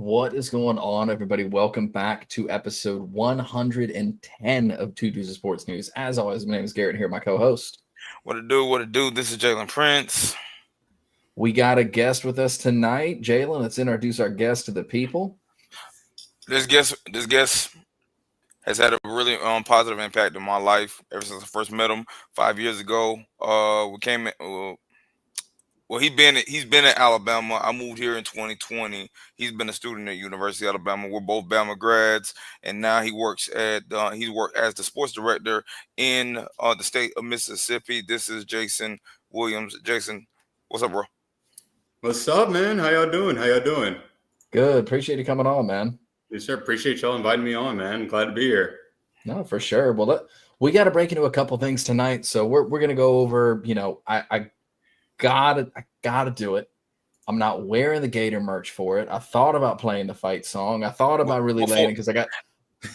What is going on, everybody? Welcome back to episode 110 of Two Dudes of Sports News. As always, my name is Garrett here, my co-host. What it do? What it do? This is Jalen Prince. We got a guest with us tonight. Jalen, let's introduce our guest to the people. This guest has had a really positive impact in my life ever since I first met him 5 years ago. We came. Well, he's been at Alabama. I moved here in 2020. He's been a student at University of Alabama. We're both Bama grads, and now he's worked as the sports director in the state of Mississippi. This is Jason Williams. Jason, what's up, bro? What's up, man? How y'all doing? Good. Appreciate you coming on, man. Yes, sir. Appreciate y'all inviting me on, man. Glad to be here. No, for sure. Well, we got to break into a couple things tonight, so we're gonna go over. I gotta do it. I'm not wearing the Gator merch for it. I thought about playing the fight song. I thought about really laying it because I got.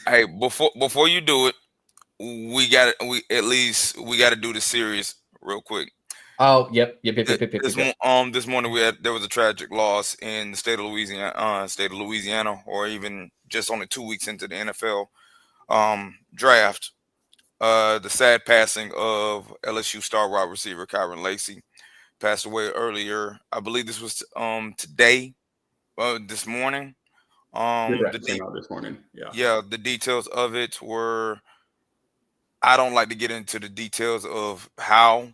Hey, before you do it, we got to do the series real quick. Oh, yep. This morning there was a tragic loss in the state of Louisiana, or even just only 2 weeks into the NFL draft. The sad passing of LSU star wide receiver Kyron Lacy passed away earlier. I believe this was today, this morning. Came out this morning. Yeah. The details of it were. I don't like to get into the details of how.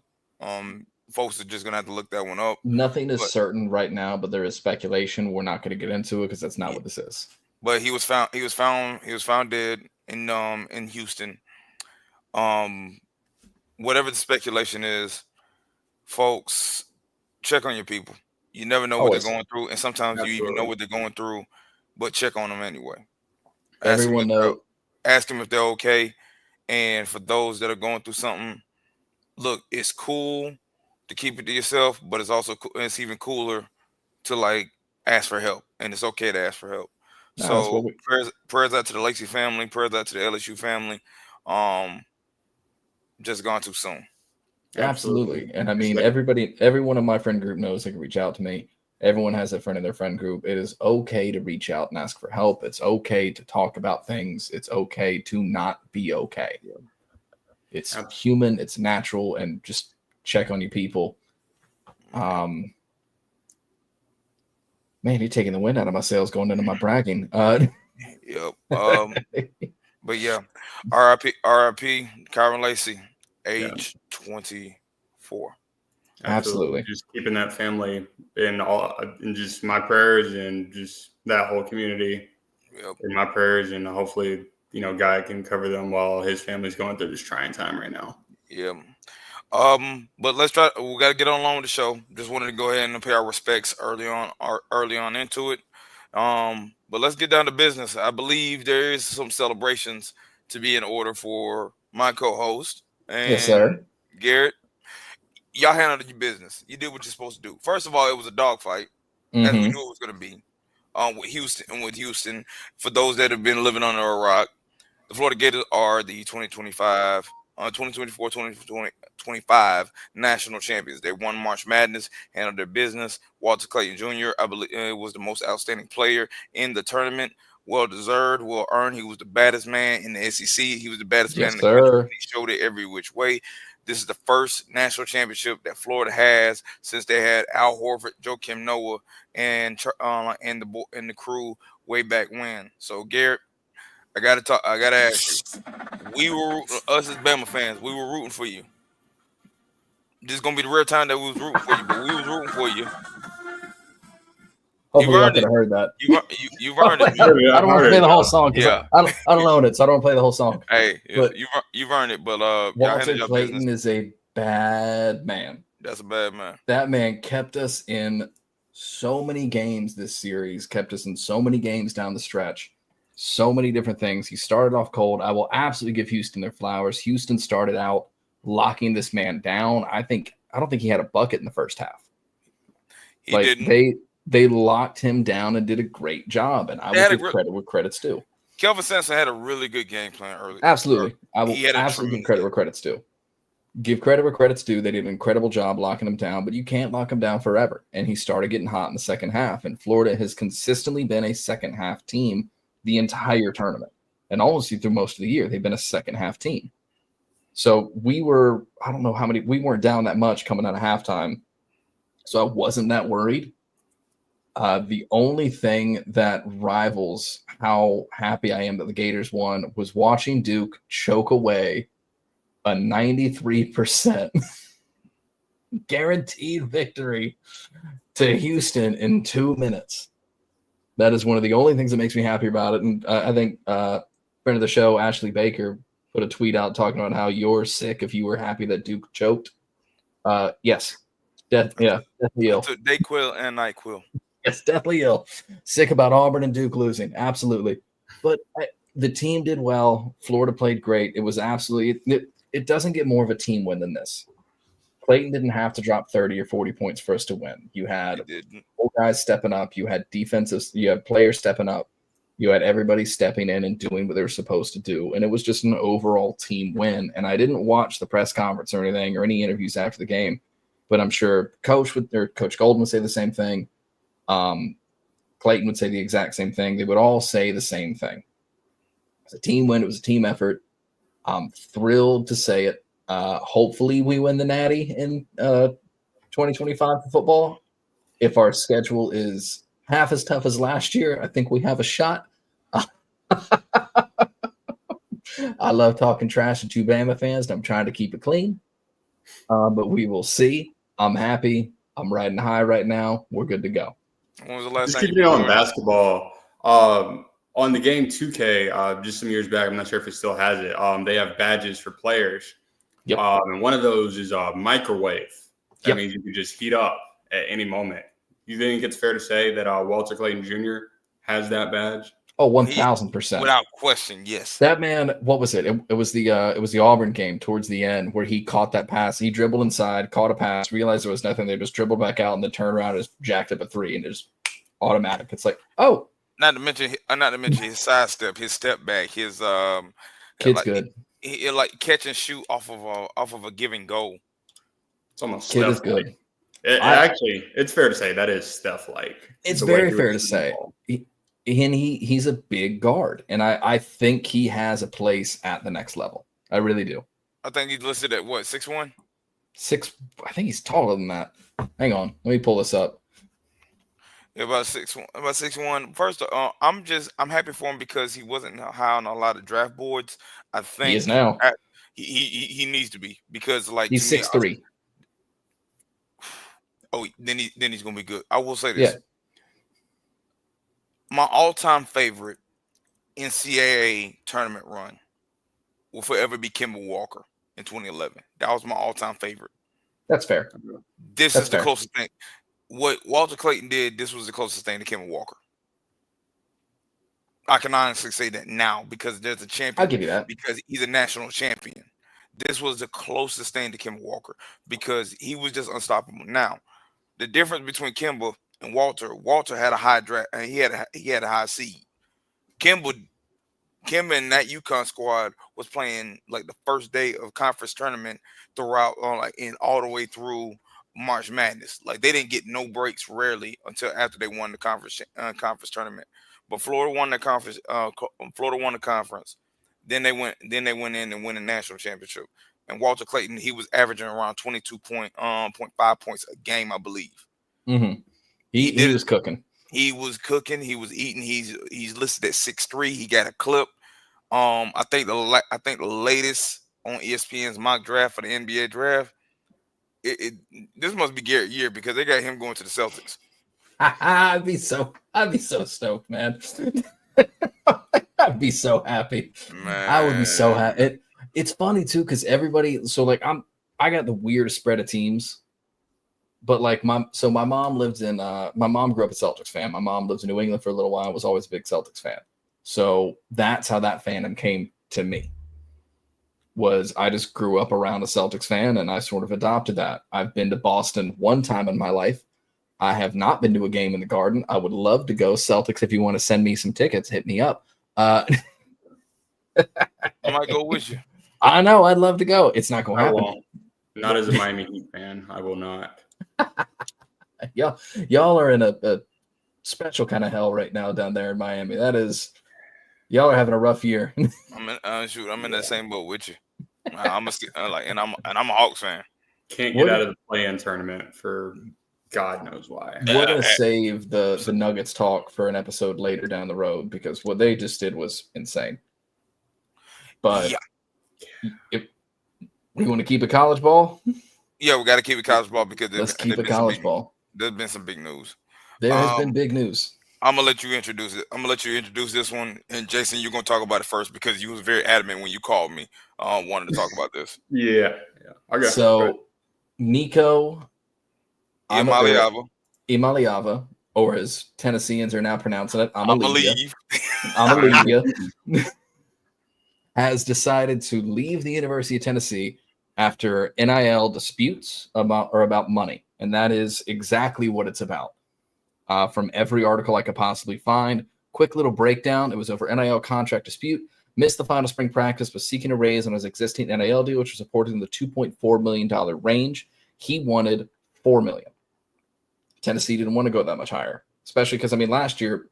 Folks are just gonna have to look that one up. Nothing is certain right now, but there is speculation. We're not going to get into it because that's not what this is. But he was found dead in Houston. Whatever the speculation is, folks, check on your people. You never know what they're going through, and sometimes you even know what they're going through, but check on them anyway. Everyone knows. Ask them if they're okay, and for those that are going through something, look, it's cool to keep it to yourself, but it's even cooler to ask for help, and it's okay to ask for help. So prayers out to the Lacy family, prayers out to the LSU family. Just gone too soon. Absolutely. And I mean, everyone in my friend group knows they can reach out to me. Everyone has a friend in their friend group. It is okay to reach out and ask for help. It's okay to talk about things. It's okay to not be okay. It's human, it's natural, and just check on your people. Man, you're taking the wind out of my sails going into my bragging. Yep. But yeah, RIP, Kyron Lacy, age 24. Absolutely. Just keeping that family in just my prayers and just that whole community in my prayers, and hopefully, God can cover them while his family's going through this trying time right now. Yeah. But we got to get on along with the show. Just wanted to go ahead and pay our respects early on into it. But let's get down to business. I believe there is some celebrations to be in order for my co-host. And yes, sir. Garrett, y'all handled your business. You did what you're supposed to do. First of all, it was a dogfight, as we knew it was going to be. With Houston, for those that have been living under a rock, the Florida Gators are the 2025 national champions. They won March Madness, handled their business. Walter Clayton Jr., I believe, was the most outstanding player in the tournament. Well deserved, well earned. He was the baddest man in the SEC. He was the baddest man in the country. He showed it every which way. This is the first national championship that Florida has since they had Al Horford, Joakim Noah, and the crew way back when. So Garrett, I gotta ask you. Us as Bama fans, we were rooting for you. This is gonna be the rare time that we was rooting for you, but we was rooting for you. Hopefully, I could have heard that. You've earned it. I don't want to play the whole song. Yeah, I don't own it, so I don't play the whole song. Hey, you've earned it. But Walter Clayton is a bad man. That's a bad man. That man kept us in so many games this series. Kept us in so many games down the stretch. So many different things. He started off cold. I will absolutely give Houston their flowers. Houston started out locking this man down. I don't think he had a bucket in the first half. He didn't. They locked him down and did a great job, and I will give credit where credit's due. Kelvin Sampson had a really good game plan early. Absolutely. I will absolutely give credit where credit's due. give credit where credit's due. They did an incredible job locking him down, but you can't lock him down forever. And he started getting hot in the second half. And Florida has consistently been a second half team the entire tournament. And almost through most of the year, they've been a second half team. So we were, I don't know how many, we weren't down that much coming out of halftime. So I wasn't that worried. The only thing that rivals how happy I am that the Gators won was watching Duke choke away a 93% guaranteed victory to Houston in 2 minutes. That is one of the only things that makes me happy about it. And I think friend of the show, Ashley Baker, put a tweet out talking about how you're sick if you were happy that Duke choked. Yes. Definitely ill. Dayquil and NyQuil. Yes, definitely ill. Sick about Auburn and Duke losing. Absolutely. But the team did well. Florida played great. It was absolutely it doesn't get more of a team win than this. Clayton didn't have to drop 30 or 40 points for us to win. You had old guys stepping up. You had you had players stepping up. You had everybody stepping in and doing what they were supposed to do. And it was just an overall team win. And I didn't watch the press conference or anything or any interviews after the game, but I'm sure Coach Golden would say the same thing. Clayton would say the exact same thing. They would all say the same thing. It was a team win. It was a team effort. I'm thrilled to say it. Hopefully we win the Natty in 2025 for football. If our schedule is half as tough as last year, I think we have a shot. I love talking trash to two Bama fans, and I'm trying to keep it clean. But we will see. I'm happy. I'm riding high right now. We're good to go. When was the last just time keeping it on basketball? On the game 2K, just some years back, I'm not sure if it still has it. They have badges for players. Yep. And one of those is a microwave. That means you can just heat up at any moment. You think it's fair to say that Walter Clayton Jr. has that badge? Oh, 1,000%. Without question, yes. That man, what was it? It was the Auburn game towards the end where he caught that pass. He dribbled inside, caught a pass, realized there was nothing there, just dribbled back out, and then turned around and just jacked up a three, and just automatic. It's like, oh. Not to mention his sidestep, his step back, his kid's good. He like catch and shoot off of a giving goal. It's almost kid is good. Actually, it's fair to say that is Steph-like. It's very fair to say. He's a big guard, and I think he has a place at the next level. I really do. I think he's listed at what, 6'1"? I think he's taller than that. Hang on, let me pull this up. Yeah, about 6'1". First, I'm happy for him because he wasn't high on a lot of draft boards. I think he is now. He needs to be, because like he's 6'3". Oh, then he's gonna be good. I will say this. Yeah. My all-time favorite NCAA tournament run will forever be Kemba Walker in 2011. That was my all-time favorite. That's fair. This is the closest thing. What Walter Clayton did, this was the closest thing to Kemba Walker. I can honestly say that now, because there's a champion. I'll give you that. Because he's a national champion. This was the closest thing to Kemba Walker because he was just unstoppable. Now, the difference between Kemba and Walter had a high draft, and he had a high seed. Kemba and that UConn squad was playing like the first day of conference tournament throughout, all the way through March Madness. Like, they didn't get no breaks rarely until after they won the conference tournament. But Florida won the conference. Then they went in and won the national championship. And Walter Clayton, he was averaging around 22.5 points a game, I believe. Mm-hmm. He was cooking. He was cooking. He was eating. He's listed at 6'3". He got a clip. I think the latest on ESPN's mock draft for the NBA draft. This must be Garrett Year, because they got him going to the Celtics. I'd be so stoked, man. I'd be so happy. Man. I would be so happy. It's funny too, because everybody. So like I got the weirdest spread of teams, but like my mom lives in. My mom grew up a Celtics fan. My mom lives in New England for a little while. Was always a big Celtics fan. So that's how that fandom came to me. Was I just grew up around a Celtics fan, and I sort of adopted that. I've been to Boston one time in my life. I have not been to a game in the Garden. I would love to go. Celtics, if you want to send me some tickets, hit me up. I might go with you. I know. I'd love to go. It's not going to happen. Not as a Miami Heat fan, I will not. Y'all are in a special kind of hell right now down there in Miami. That is, y'all are having a rough year. I'm in that same boat with you. I'm a Hawks fan. Can't get out of the play-in tournament for God knows why. We're gonna save the Nuggets talk for an episode later down the road because what they just did was insane. But if we want to keep it college ball, yeah, we got to keep it college ball because let's keep it college ball. There's been some big news. There has been big news. I'm gonna let you introduce it. I'm gonna let you introduce this one, and Jason, you're gonna talk about it first because you was very adamant when you called me, wanted to talk about this. Yeah. Okay. So, Nico Imaliava, or as Tennesseans are now pronouncing it, Amalia, has decided to leave the University of Tennessee after NIL disputes about money, and that is exactly what it's about. From every article I could possibly find, quick little breakdown. It was over NIL contract dispute. Missed the final spring practice, was seeking a raise on his existing NIL deal, which was reported in the $2.4 million range. He wanted $4 million. Tennessee didn't want to go that much higher, especially because, last year,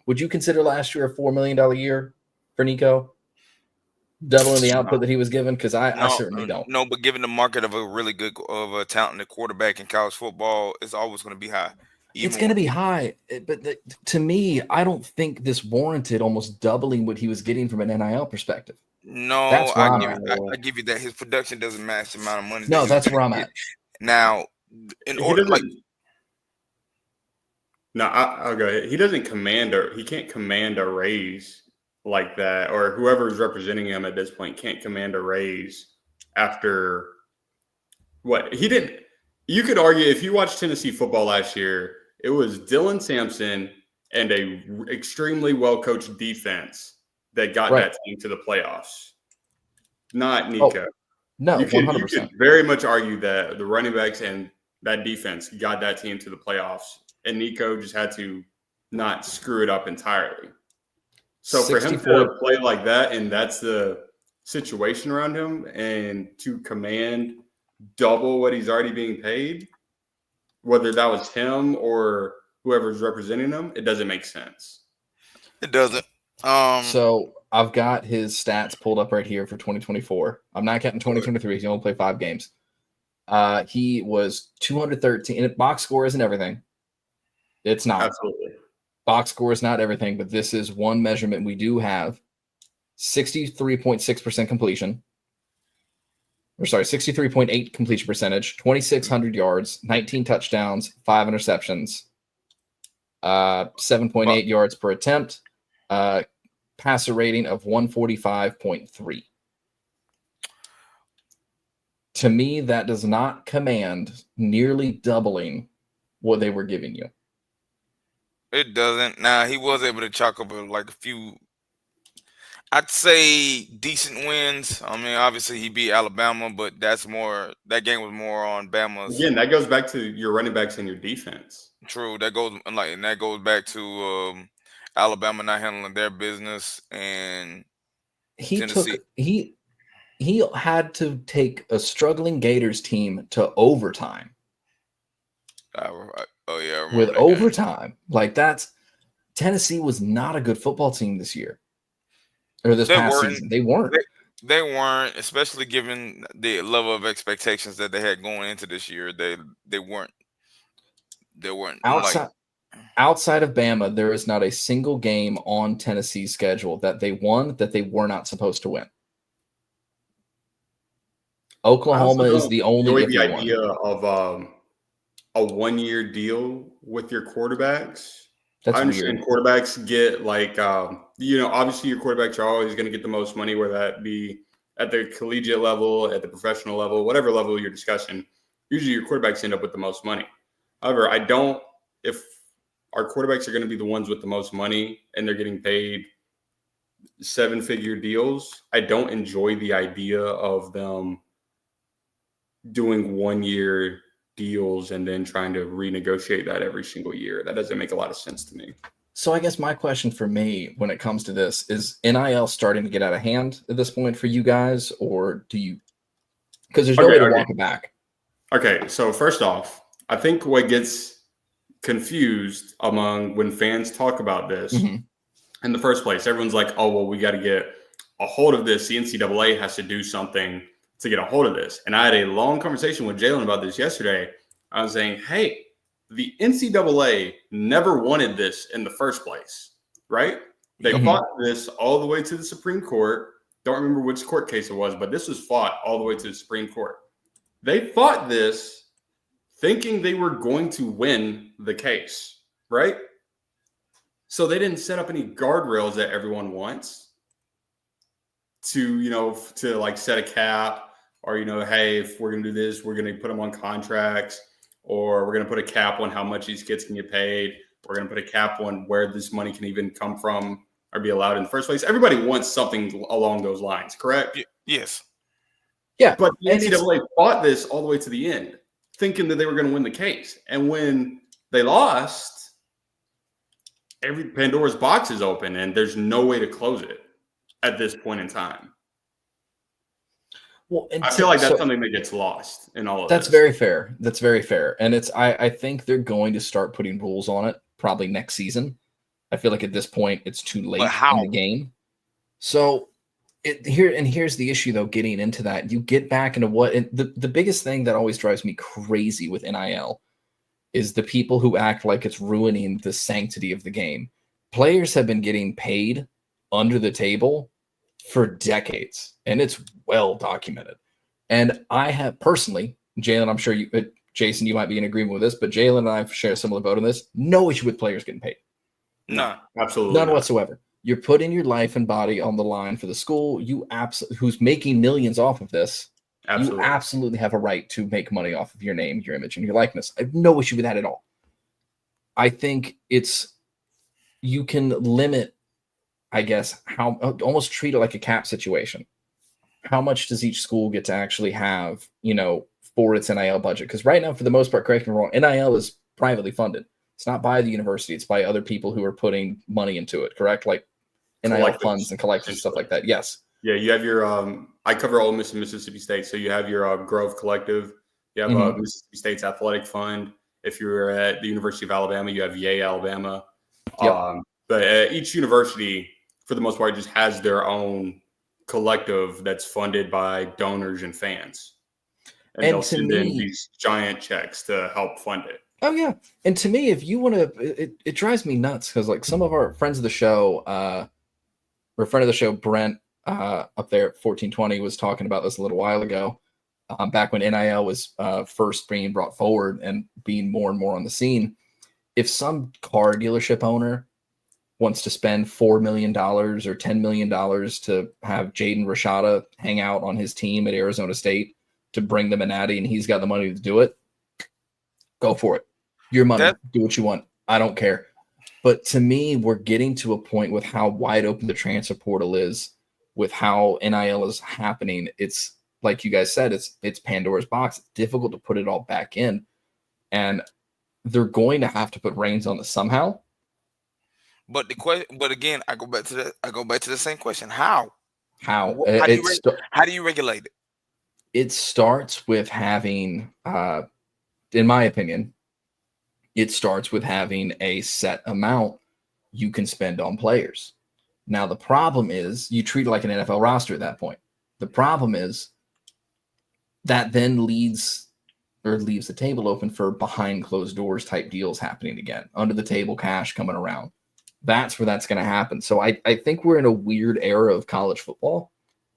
would you consider last year a $4 million year for Nico? Doubling the output that he was given? Because I certainly don't. No, but given the market of a talented quarterback in college football, it's always going to be high. It's going to be high, but to me, I don't think this warranted almost doubling what he was getting from an NIL perspective. No, I give you that. His production doesn't match the amount of money. No, that's where I'm at. Now, I'll go ahead. He doesn't he can't command a raise like that, or whoever is representing him at this point can't command a raise after what he did. You could argue if you watched Tennessee football last year, it was Dylan Sampson and a extremely well-coached defense that got that team to the playoffs, not Nico. No, you 100%. could very much argue that the running backs and that defense got that team to the playoffs, and Nico just had to not screw it up entirely. So for him to play like that, and that's the situation around him, and to command double what he's already being paid, whether that was him or whoever's representing him, it doesn't make sense. It doesn't. So I've got his stats pulled up right here for 2024. I'm not counting 2023. He only played 5 games. He was 213. And box score isn't everything. It's not. Absolutely. Box score is not everything, but this is one measurement we do have. 63.6% completion. 63.8 completion percentage, 2,600 yards, 19 touchdowns, 5 interceptions, 7.8 yards per attempt, passer rating of 145.3. To me, that does not command nearly doubling what they were giving you. It doesn't. Now, he was able to chalk up a few, I'd say, decent wins. Obviously he beat Alabama, but that game was more on Bama's. Again, that goes back to your running backs and your defense. True. That goes back to Alabama not handling their business, and he had to take a struggling Gators team to overtime. With overtime. Tennessee was not a good football team this year. Or this past season. They weren't. They weren't, especially given the level of expectations that they had going into this year. They weren't. Outside of Bama, there is not a single game on Tennessee's schedule that they won that they were not supposed to win. Oklahoma is the only. The idea of a 1-year deal with your quarterbacks. I understand weird. Quarterbacks get obviously your quarterbacks are always going to get the most money, whether that be at the collegiate level, at the professional level, whatever level you're discussing. Usually your quarterbacks end up with the most money. However, if our quarterbacks are going to be the ones with the most money and they're getting paid 7-figure deals, I don't enjoy the idea of them doing 1-year deals and then trying to renegotiate that every single year. That doesn't make a lot of sense to me. So I guess my question for me when it comes to this is NIL starting to get out of hand at this point for you guys, or do you because there's no way to walk it back. Okay, so first off, I think what gets confused among when fans talk about this in the first place, everyone's like, oh, well, we got to get a hold of this. The NCAA has to do something to get a hold of this. And I had a long conversation with Jalen about this yesterday. I was saying, hey, the NCAA never wanted this in the first place, right? They fought this all the way to the Supreme Court. Don't remember which court case it was, but this was fought all the way to the Supreme Court. They fought this thinking they were going to win the case, right? So they didn't set up any guardrails that everyone wants to, to like set a cap or, hey, if we're going to do this, we're going to put them on contracts, or we're going to put a cap on how much these kids can get paid. We're going to put a cap on where this money can even come from or be allowed in the first place. Everybody wants something along those lines, correct? Yes. Yeah. But the NCAA fought this all the way to the end, thinking that they were going to win the case. And when they lost, every Pandora's box is open and there's no way to close it at this point in time. Well, I feel like that's something that gets lost in all of this. That's very fair. That's very fair. And I think they're going to start putting rules on it probably next season. I feel like at this point it's too late in the game. So here's the issue though, getting into that. You get back into what the biggest thing that always drives me crazy with NIL is the people who act like it's ruining the sanctity of the game. Players have been getting paid under the table for decades, and it's well documented. And I have personally, Jalen, I'm sure Jason, you might be in agreement with this, but Jalen and I share a similar vote on this. No issue with players getting paid. No, absolutely none whatsoever. You're putting your life and body on the line for the school. Who's making millions off of this. Absolutely. You absolutely have a right to make money off of your name, your image, and your likeness. I have no issue with that at all. I think you can limit, I guess, how almost treat it like a cap situation. How much does each school get to actually have, for its NIL budget? Because right now, for the most part, correct me if I'm wrong, NIL is privately funded. It's not by the university. It's by other people who are putting money into it, correct? Like NIL funds and collectives, stuff like that. Yes. Yeah, you have your I cover Ole Miss and Mississippi State. So you have your Grove Collective. You have Mississippi State's Athletic Fund. If you're at the University of Alabama, you have Yay, Alabama. Yep. But each university, for the most part, just has their own collective that's funded by donors and fans. And they'll send in these giant checks to help fund it. Oh, yeah. And to me, if you want to, it drives me nuts because like some of our friends of the show, or friend of the show, Brent, up there at 1420 was talking about this a little while ago, back when NIL was first being brought forward and being more and more on the scene. If some car dealership owner wants to spend $4 million or $10 million to have Jaden Rashada hang out on his team at Arizona State to bring them a natty and he's got the money to do it, go for it. Your money, do what you want. I don't care. But to me, we're getting to a point with how wide open the transfer portal is, with how NIL is happening. It's like you guys said, it's Pandora's box. It's difficult to put it all back in. And they're going to have to put reins on this somehow. But but again, I go back to the same question. How do you regulate it? It starts with having, in my opinion, it starts with having a set amount you can spend on players. Now, the problem is you treat it like an NFL roster at that point. The problem is that then leaves the table open for behind closed doors type deals happening again, under the table cash coming around. That's where that's going to happen. So I think we're in a weird era of college football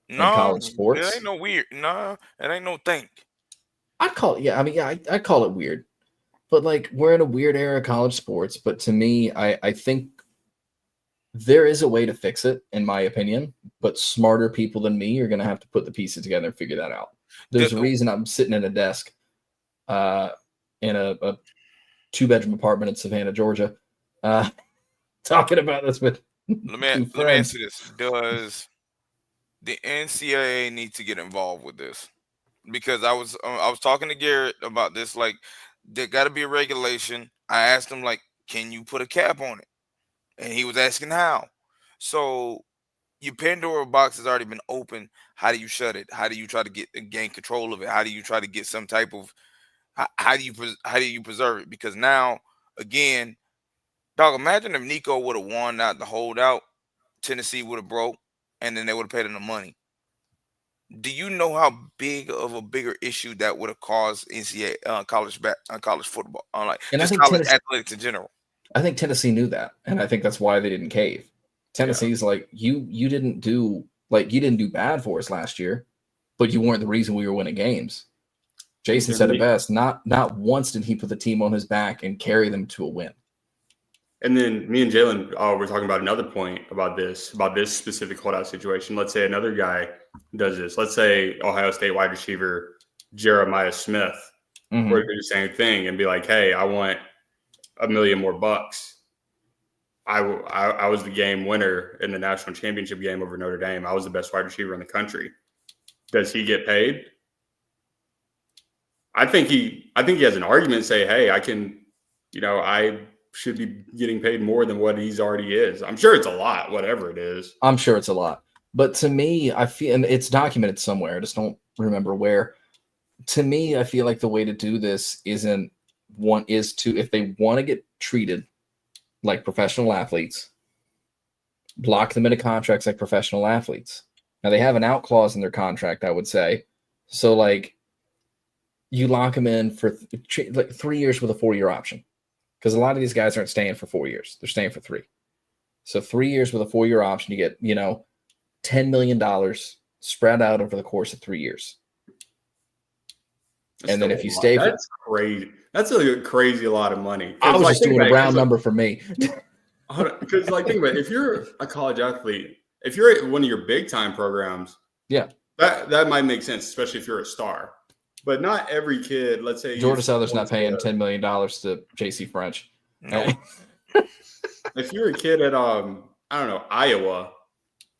and college sports. It ain't no weird. No, it ain't no thing. I call it, I call it weird. But like we're in a weird era of college sports. But to me, I think there is a way to fix it, in my opinion. But smarter people than me are going to have to put the pieces together and figure that out. There's a reason I'm sitting at a desk in a 2-bedroom apartment in Savannah, Georgia, talking about this with. Let me answer this. Does the NCAA need to get involved with this? Because I was talking to Garrett about this. Like, there got to be a regulation. I asked him, like, can you put a cap on it? And he was asking how. So your Pandora box has already been open. How do you shut it? How do you try to gain control of it? How do you try to get some type of how do you preserve it? Because now again, dog, imagine if Nico would have won out the holdout, Tennessee would have broke, and then they would have paid him the money. Do you know how big of a bigger issue that would have caused NCAA college football, like And I just think college athletics in general? I think Tennessee knew that, and I think that's why they didn't cave. Tennessee's Yeah. like, you didn't do bad for us last year, but you weren't the reason we were winning games. Jason said it best. Not once did he put the team on his back and carry them to a win. And then me and Jalen were talking about another point about this specific holdout situation. Let's say another guy does this. Let's say Ohio State wide receiver Jeremiah Smith were to do the same thing and be like, hey, I want $1 million more bucks. I was the game winner in the national championship game over Notre Dame. I was the best wide receiver in the country. Does he get paid? I think he has an argument to say, hey, I should be getting paid more than what he's already is. I'm sure it's a lot, whatever it is. I'm sure it's a lot. But to me, I feel, and it's documented somewhere, I just don't remember where. To me, I feel like the way to do this is if they want to get treated like professional athletes, block them into contracts like professional athletes. Now, they have an out clause in their contract, I would say. So, like, you lock them in for 3 years with a 4-year option. Because a lot of these guys aren't staying for 4 years. They're staying for 3. So 3 years with a 4-year option, you get, $10 million spread out over the course of 3 years. And then if you stay for... That's crazy. That's a crazy lot of money. I was just doing a round number for me. Because, think about it. If you're a college athlete, if you're at one of your big-time programs, yeah, that might make sense, especially if you're a star. But not every kid, let's say... Georgia Southern's not paying $10 million to J.C. French. No. If you're a kid at, Iowa,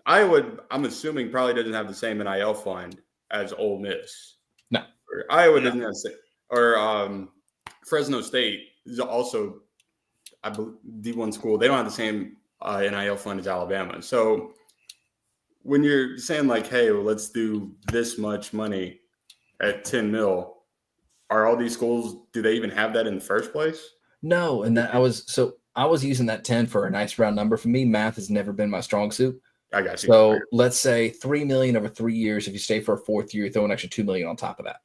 I'm assuming, probably doesn't have the same NIL fund as Ole Miss. No. Or Iowa doesn't have the same. Or Fresno State is also, I believe, D1 school. They don't have the same NIL fund as Alabama. So when you're saying, like, hey, well, let's do this much money at 10 mil, are all these schools, do they even have that in the first place? No, and I was using that 10 for a nice round number. For me, math has never been my strong suit. I got you. So let's say $3 million over 3 years. If you stay for a 4th year, you throw an extra $2 million on top of that.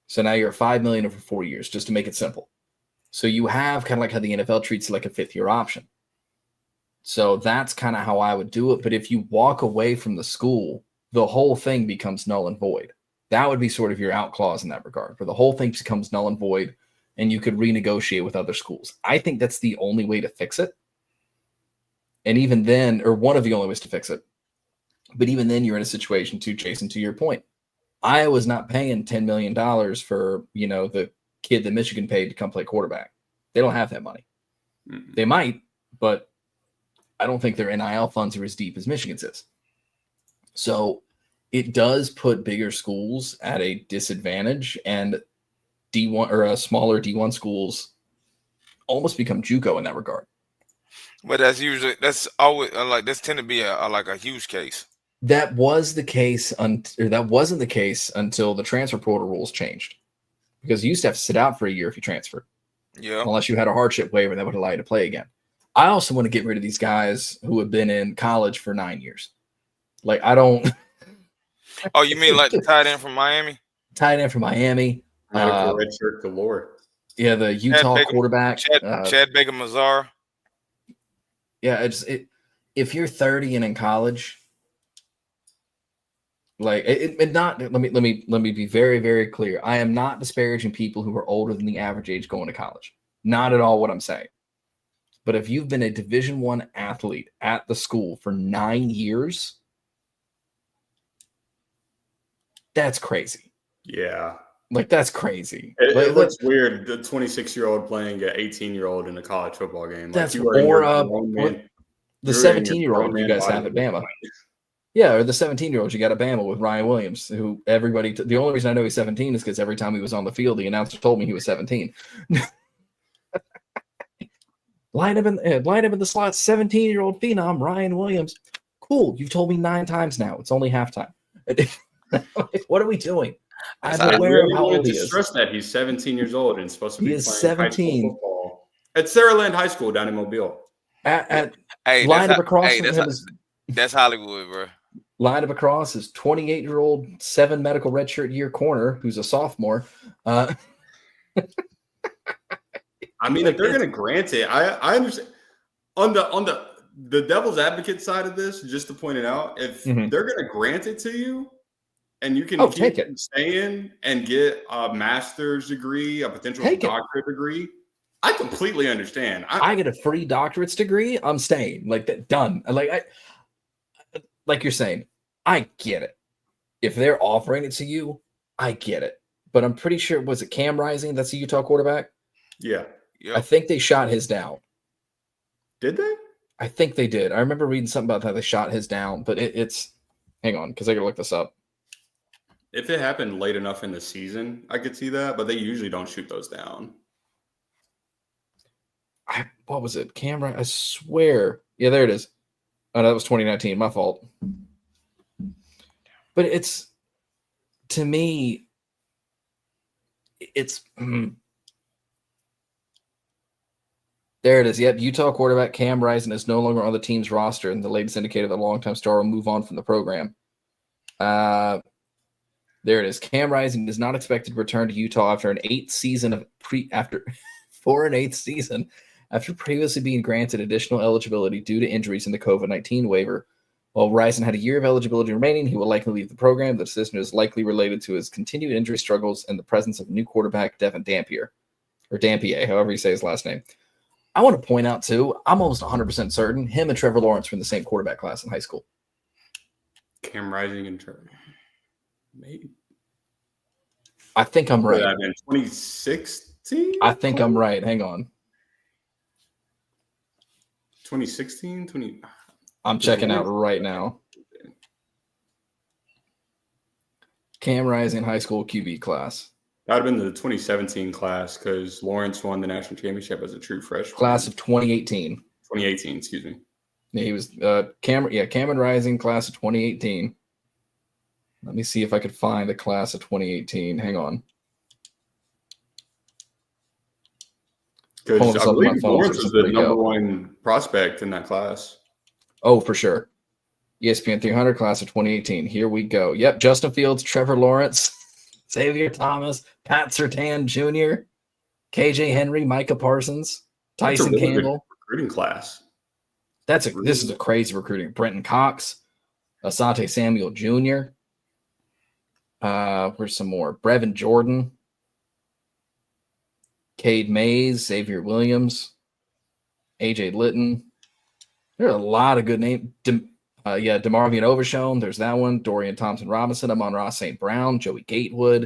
So now you're at $5 million over 4 years, just to make it simple. So you have kind of like how the NFL treats like a 5th-year option. So that's kind of how I would do it. But if you walk away from the school, the whole thing becomes null and void. That would be sort of your out clause in that regard, where the whole thing becomes null and void, and you could renegotiate with other schools. I think that's the only way to fix it. And even then, or one of the only ways to fix it. But even then, you're in a situation too, Jason, to your point. Iowa's not paying $10 million for, the kid that Michigan paid to come play quarterback. They don't have that money. Mm-hmm. They might, but I don't think their NIL funds are as deep as Michigan's is. So it does put bigger schools at a disadvantage, and D1 or smaller D1 schools almost become JUCO in that regard. But that's always this tend to be a huge case. That was the case, that wasn't the case until the transfer portal rules changed, because you used to have to sit out for a year if you transferred. Yeah. Unless you had a hardship waiver that would allow you to play again. I also want to get rid of these guys who have been in college for 9 years. Like, I don't. Oh, you mean like the tight end from Miami? Tight end from Miami. Red shirt galore. Yeah, the Utah quarterback. Chad Baker-Mazar. Yeah, if you're 30 and in college, like let me be very, very clear. I am not disparaging people who are older than the average age going to college. Not at all what I'm saying. But if you've been a Division I athlete at the school for 9 years, that's crazy. Yeah. Like, that's crazy. It looks weird, the 26-year-old playing an 18-year-old in a college football game. That's the 17-year-old you guys have at Bama. Yeah, or the 17-year-old you got at Bama with Ryan Williams, who everybody the only reason I know he's 17 is because every time he was on the field, the announcer told me he was 17. Line him in the slot, 17-year-old phenom Ryan Williams. Cool. You've told me 9 times now. It's only halftime. What are we doing? I'm aware of how old he is. Stress that he's 17 years old and supposed to be playing 17. high school football at Saraland High School down in Mobile. Line up across from him that's Hollywood, bro. Line up across is 28-year-old 7 medical redshirt year corner who's a sophomore. I mean, if they're going to grant it, I understand. On the devil's advocate side of this, just to point it out, if they're going to grant it to you and you can keep staying and get a master's degree, a potential doctorate degree, I completely understand. I get a free doctorate's degree, I'm staying. Like that, done. Like you're saying, I get it. If they're offering it to you, I get it. But I'm pretty sure, was it Cam Rising? That's the Utah quarterback? Yeah. Yep. I think they shot his down. Did they? I think they did. I remember reading something about how they shot his down, but it's hang on, because I gotta look this up. If it happened late enough in the season, I could see that, but they usually don't shoot those down. What was it? Camera? I swear. Yeah, there it is. Oh, no, that was 2019. My fault. But it's, to me, it's there it is. Yep, Utah quarterback Cam Rising is no longer on the team's roster, and the latest indicator that a longtime star will move on from the program. There it is. Cam Rising is not expected to return to Utah after an 8th season of for an 8th season after previously being granted additional eligibility due to injuries in the COVID-19 waiver. While Rising had a year of eligibility remaining, he will likely leave the program. The decision is likely related to his continued injury struggles and the presence of new quarterback Devin Dampier, or Dampier, however you say his last name. I want to point out, too, I'm almost 100% certain him and Trevor Lawrence were in the same quarterback class in high school. Cam Rising and Trevor. Maybe. I think I'm right. In 2016? I think I'm right. Hang on. 2016? I'm checking out right now. Cam Rising high school QB class. That would have been the 2017 class because Lawrence won the national championship as a true freshman. Class of 2018. 2018, excuse me. Yeah, he was Cameron Rising, class of 2018. Let me see if I could find the class of 2018. Hang on. Because I believe Lawrence was the number one prospect in that class. Oh, for sure. ESPN 300 class of 2018. Here we go. Yep, Justin Fields, Trevor Lawrence, Xavier Thomas, Pat Surtain Jr., KJ Henry, Micah Parsons, Tyson really Campbell. Recruiting class. This is a crazy recruiting. Brenton Cox, Asante Samuel Jr. Where's some more? Brevin Jordan, Cade Mays, Xavier Williams, AJ Litton. There are a lot of good names. DeMarvion Overshone. There's that one. Dorian Thompson-Robinson, Amon-Ra St. Brown, Joey Gatewood.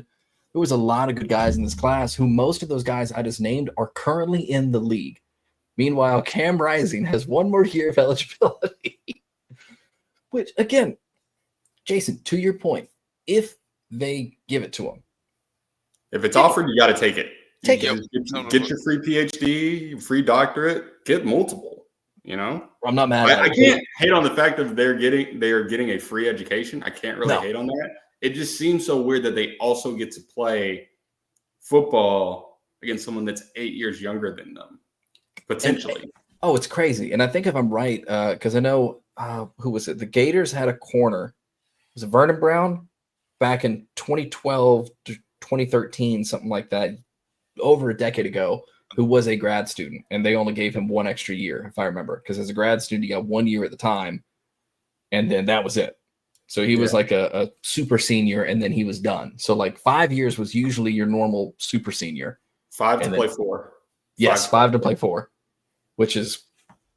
There was a lot of good guys in this class who most of those guys I just named are currently in the league. Meanwhile, Cam Rising has one more year of eligibility. Which, again, Jason, to your point, if they give it to him. If it's offered, you got to take it. Take it. Get your free PhD, free doctorate, get multiple, you know? I'm not mad at it. I can't hate on the fact that they are getting a free education. I can't really hate on that. It just seems so weird that they also get to play football against someone that's 8 years younger than them, potentially. It's crazy. And I think if I'm right, because I know, who was it? The Gators had a corner. Was it Vernon Brown? Back in 2012 to 2013, something like that, over a decade ago, who was a grad student. And they only gave him one extra year, if I remember. Because as a grad student, you got 1 year at the time. And then that was it. So he was like a super senior, and then he was done. So like 5 years was usually your normal super senior. 5 to play 4. Yes, 5 to play 4, which is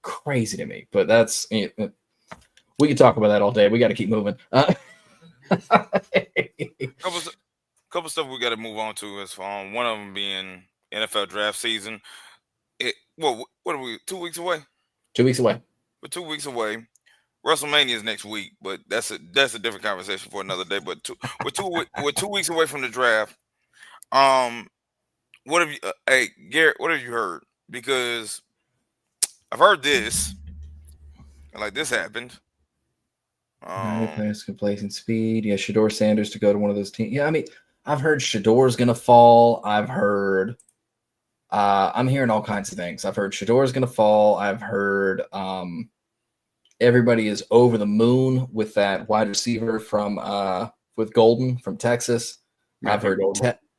crazy to me. But that's we could talk about that all day. We got to keep moving. Couple stuff we got to move on to is one of them being NFL draft season. What are we? 2 weeks away. 2 weeks away. We're 2 weeks away. WrestleMania is next week, but that's a different conversation for another day. But we're 2 weeks away from the draft. What have you, hey Garrett? What have you heard? Because I've heard this, and like this happened. Players can play in speed. Yeah, Shador Sanders to go to one of those teams. Yeah, I mean, I've heard Shador's gonna fall. I've heard I'm hearing all kinds of things. I've heard Shador's gonna fall. I've heard everybody is over the moon with that wide receiver from with Golden from Texas. I've heard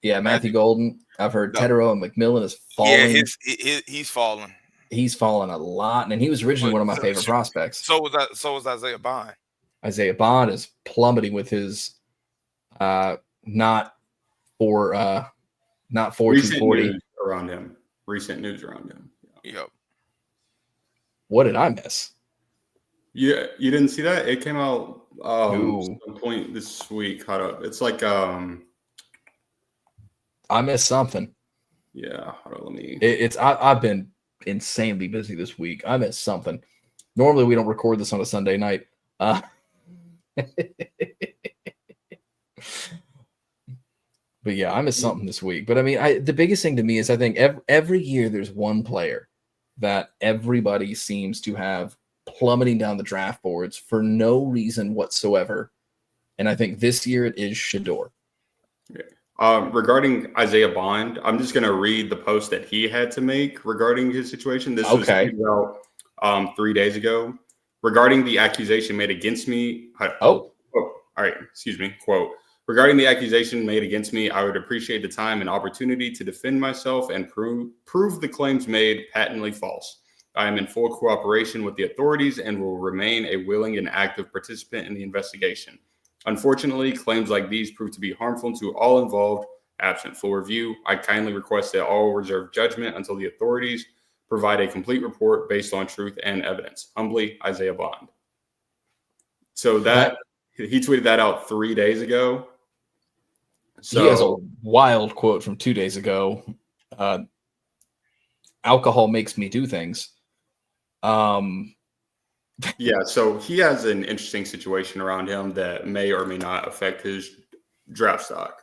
Matthew Golden. I've heard Tedero and McMillan is falling. Yeah, he's falling. He's fallen a lot, and he was originally one of my favorite prospects. So was Isaiah Bond. Isaiah Bond is plummeting with his not 240 around him. Recent news around him. Yep. What did I miss? Yeah, you didn't see that? It came out some point this week. Caught up. It's like I missed something. Yeah, hold on, let me. I've been insanely busy this week. I missed something. Normally we don't record this on a Sunday night. But yeah, I missed something this week. But I mean, the biggest thing to me is I think every year there's one player that everybody seems to have plummeting down the draft boards for no reason whatsoever. And I think this year it is Shador. Yeah. Regarding Isaiah Bond, I'm just going to read the post that he had to make regarding his situation. This was about 3 days ago. Regarding the accusation made against me. All right. Excuse me. Quote. Regarding the accusation made against me, I would appreciate the time and opportunity to defend myself and prove the claims made patently false. I am in full cooperation with the authorities and will remain a willing and active participant in the investigation. Unfortunately, claims like these prove to be harmful to all involved. Absent full review, I kindly request that all reserve judgment until the authorities provide a complete report based on truth and evidence. Humbly, Isaiah Bond. So he tweeted that out 3 days ago. So he has a wild quote from 2 days ago. Alcohol makes me do things. Yeah, so he has an interesting situation around him that may or may not affect his draft stock.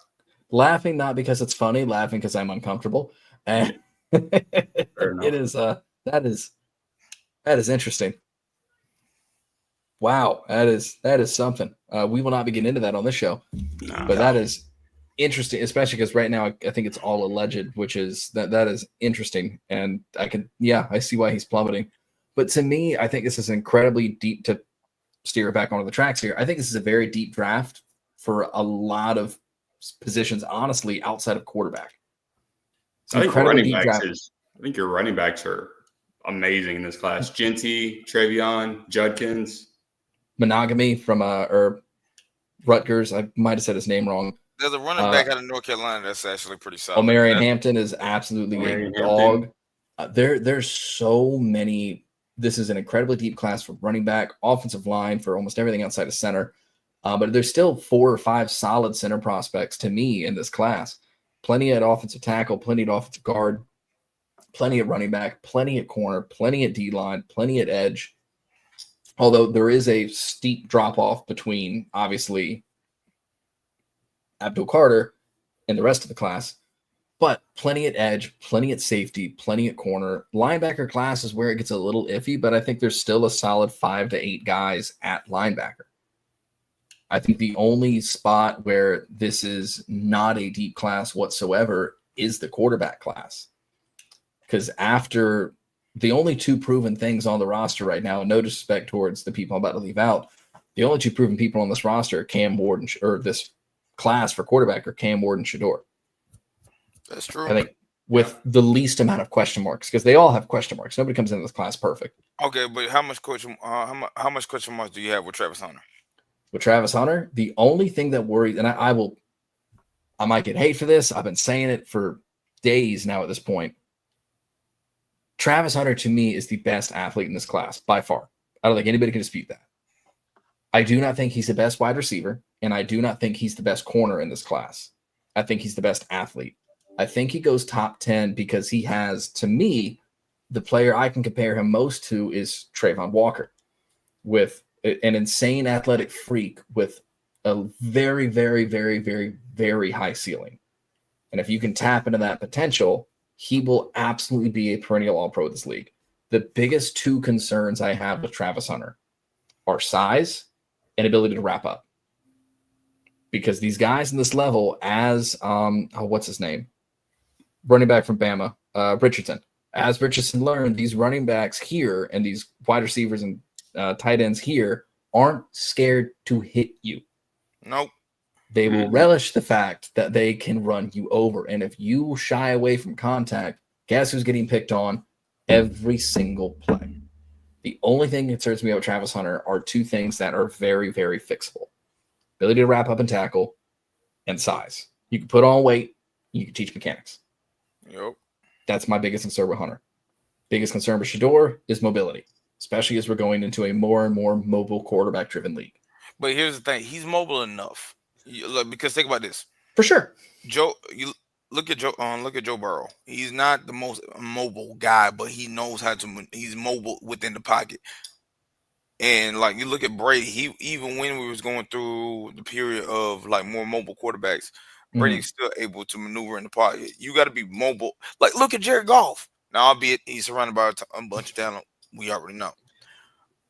Laughing not because it's funny, laughing because I'm uncomfortable. And it is that is interesting. Wow, that is something. We will not be getting into that on this show, but that is interesting, especially because right now I think it's all alleged, which is that is interesting, and I see why he's plummeting. But to me, I think this is incredibly deep, to steer it back onto the tracks here. I think this is a very deep draft for a lot of positions, honestly, outside of quarterback. I think your running backs are amazing in this class. Genty, Travion, Judkins. Monogamy from Rutgers. I might have said his name wrong. There's a running back out of North Carolina that's actually pretty solid. Omarion Hampton is absolutely a dog. There's so many. This is an incredibly deep class for running back, offensive line, for almost everything outside of center. But there's still 4 or 5 solid center prospects to me in this class. Plenty at offensive tackle, plenty at offensive guard, plenty at running back, plenty at corner, plenty at D-line, plenty at edge. Although there is a steep drop-off between, obviously, Abdul Carter and the rest of the class. But plenty at edge, plenty at safety, plenty at corner. Linebacker class is where it gets a little iffy, but I think there's still a solid 5 to 8 guys at linebacker. I think the only spot where this is not a deep class whatsoever is the quarterback class. Because after the only 2 proven things on the roster right now, no disrespect towards the people I'm about to leave out, the only 2 proven people on this roster are Cam Ward or this class for quarterback are Cam Ward and Shador. That's true. I think with the least amount of question marks, because they all have question marks. Nobody comes into this class perfect. Okay, but how much question marks do you have with Travis Hunter? With Travis Hunter, the only thing that worries, and I might get hate for this. I've been saying it for days now at this point. Travis Hunter, to me, is the best athlete in this class by far. I don't think anybody can dispute that. I do not think he's the best wide receiver, and I do not think he's the best corner in this class. I think he's the best athlete. I think he goes top 10 because he has, to me, the player I can compare him most to is Trayvon Walker, with an insane athletic freak with a very, very, very, very, very high ceiling. And if you can tap into that potential, he will absolutely be a perennial all-pro of this league. The biggest 2 concerns I have with Travis Hunter are size and ability to wrap up. Because these guys in this level, as what's his name? Running back from Bama, Richardson. As Richardson learned, these running backs here and these wide receivers and tight ends here aren't scared to hit you. Nope. They will relish the fact that they can run you over. And if you shy away from contact, guess who's getting picked on every single play? The only thing that concerns me about Travis Hunter are two things that are very, very fixable. Ability to wrap up and tackle, and size. You can put on weight, you can teach mechanics. Yep. That's my biggest concern with Hunter. Biggest concern with Shedeur is mobility, especially as we're going into a more and more mobile quarterback-driven league. But here's the thing. He's mobile enough. Look, because think about this. For sure. You look at Joe Burrow. He's not the most mobile guy, but he knows how to. He's mobile within the pocket. And like you look at Brady, even when we was going through the period of like more mobile quarterbacks, Brady's still able to maneuver in the pocket. You got to be mobile. Like look at Jared Goff. Now, albeit he's surrounded by a bunch of talent, we already know.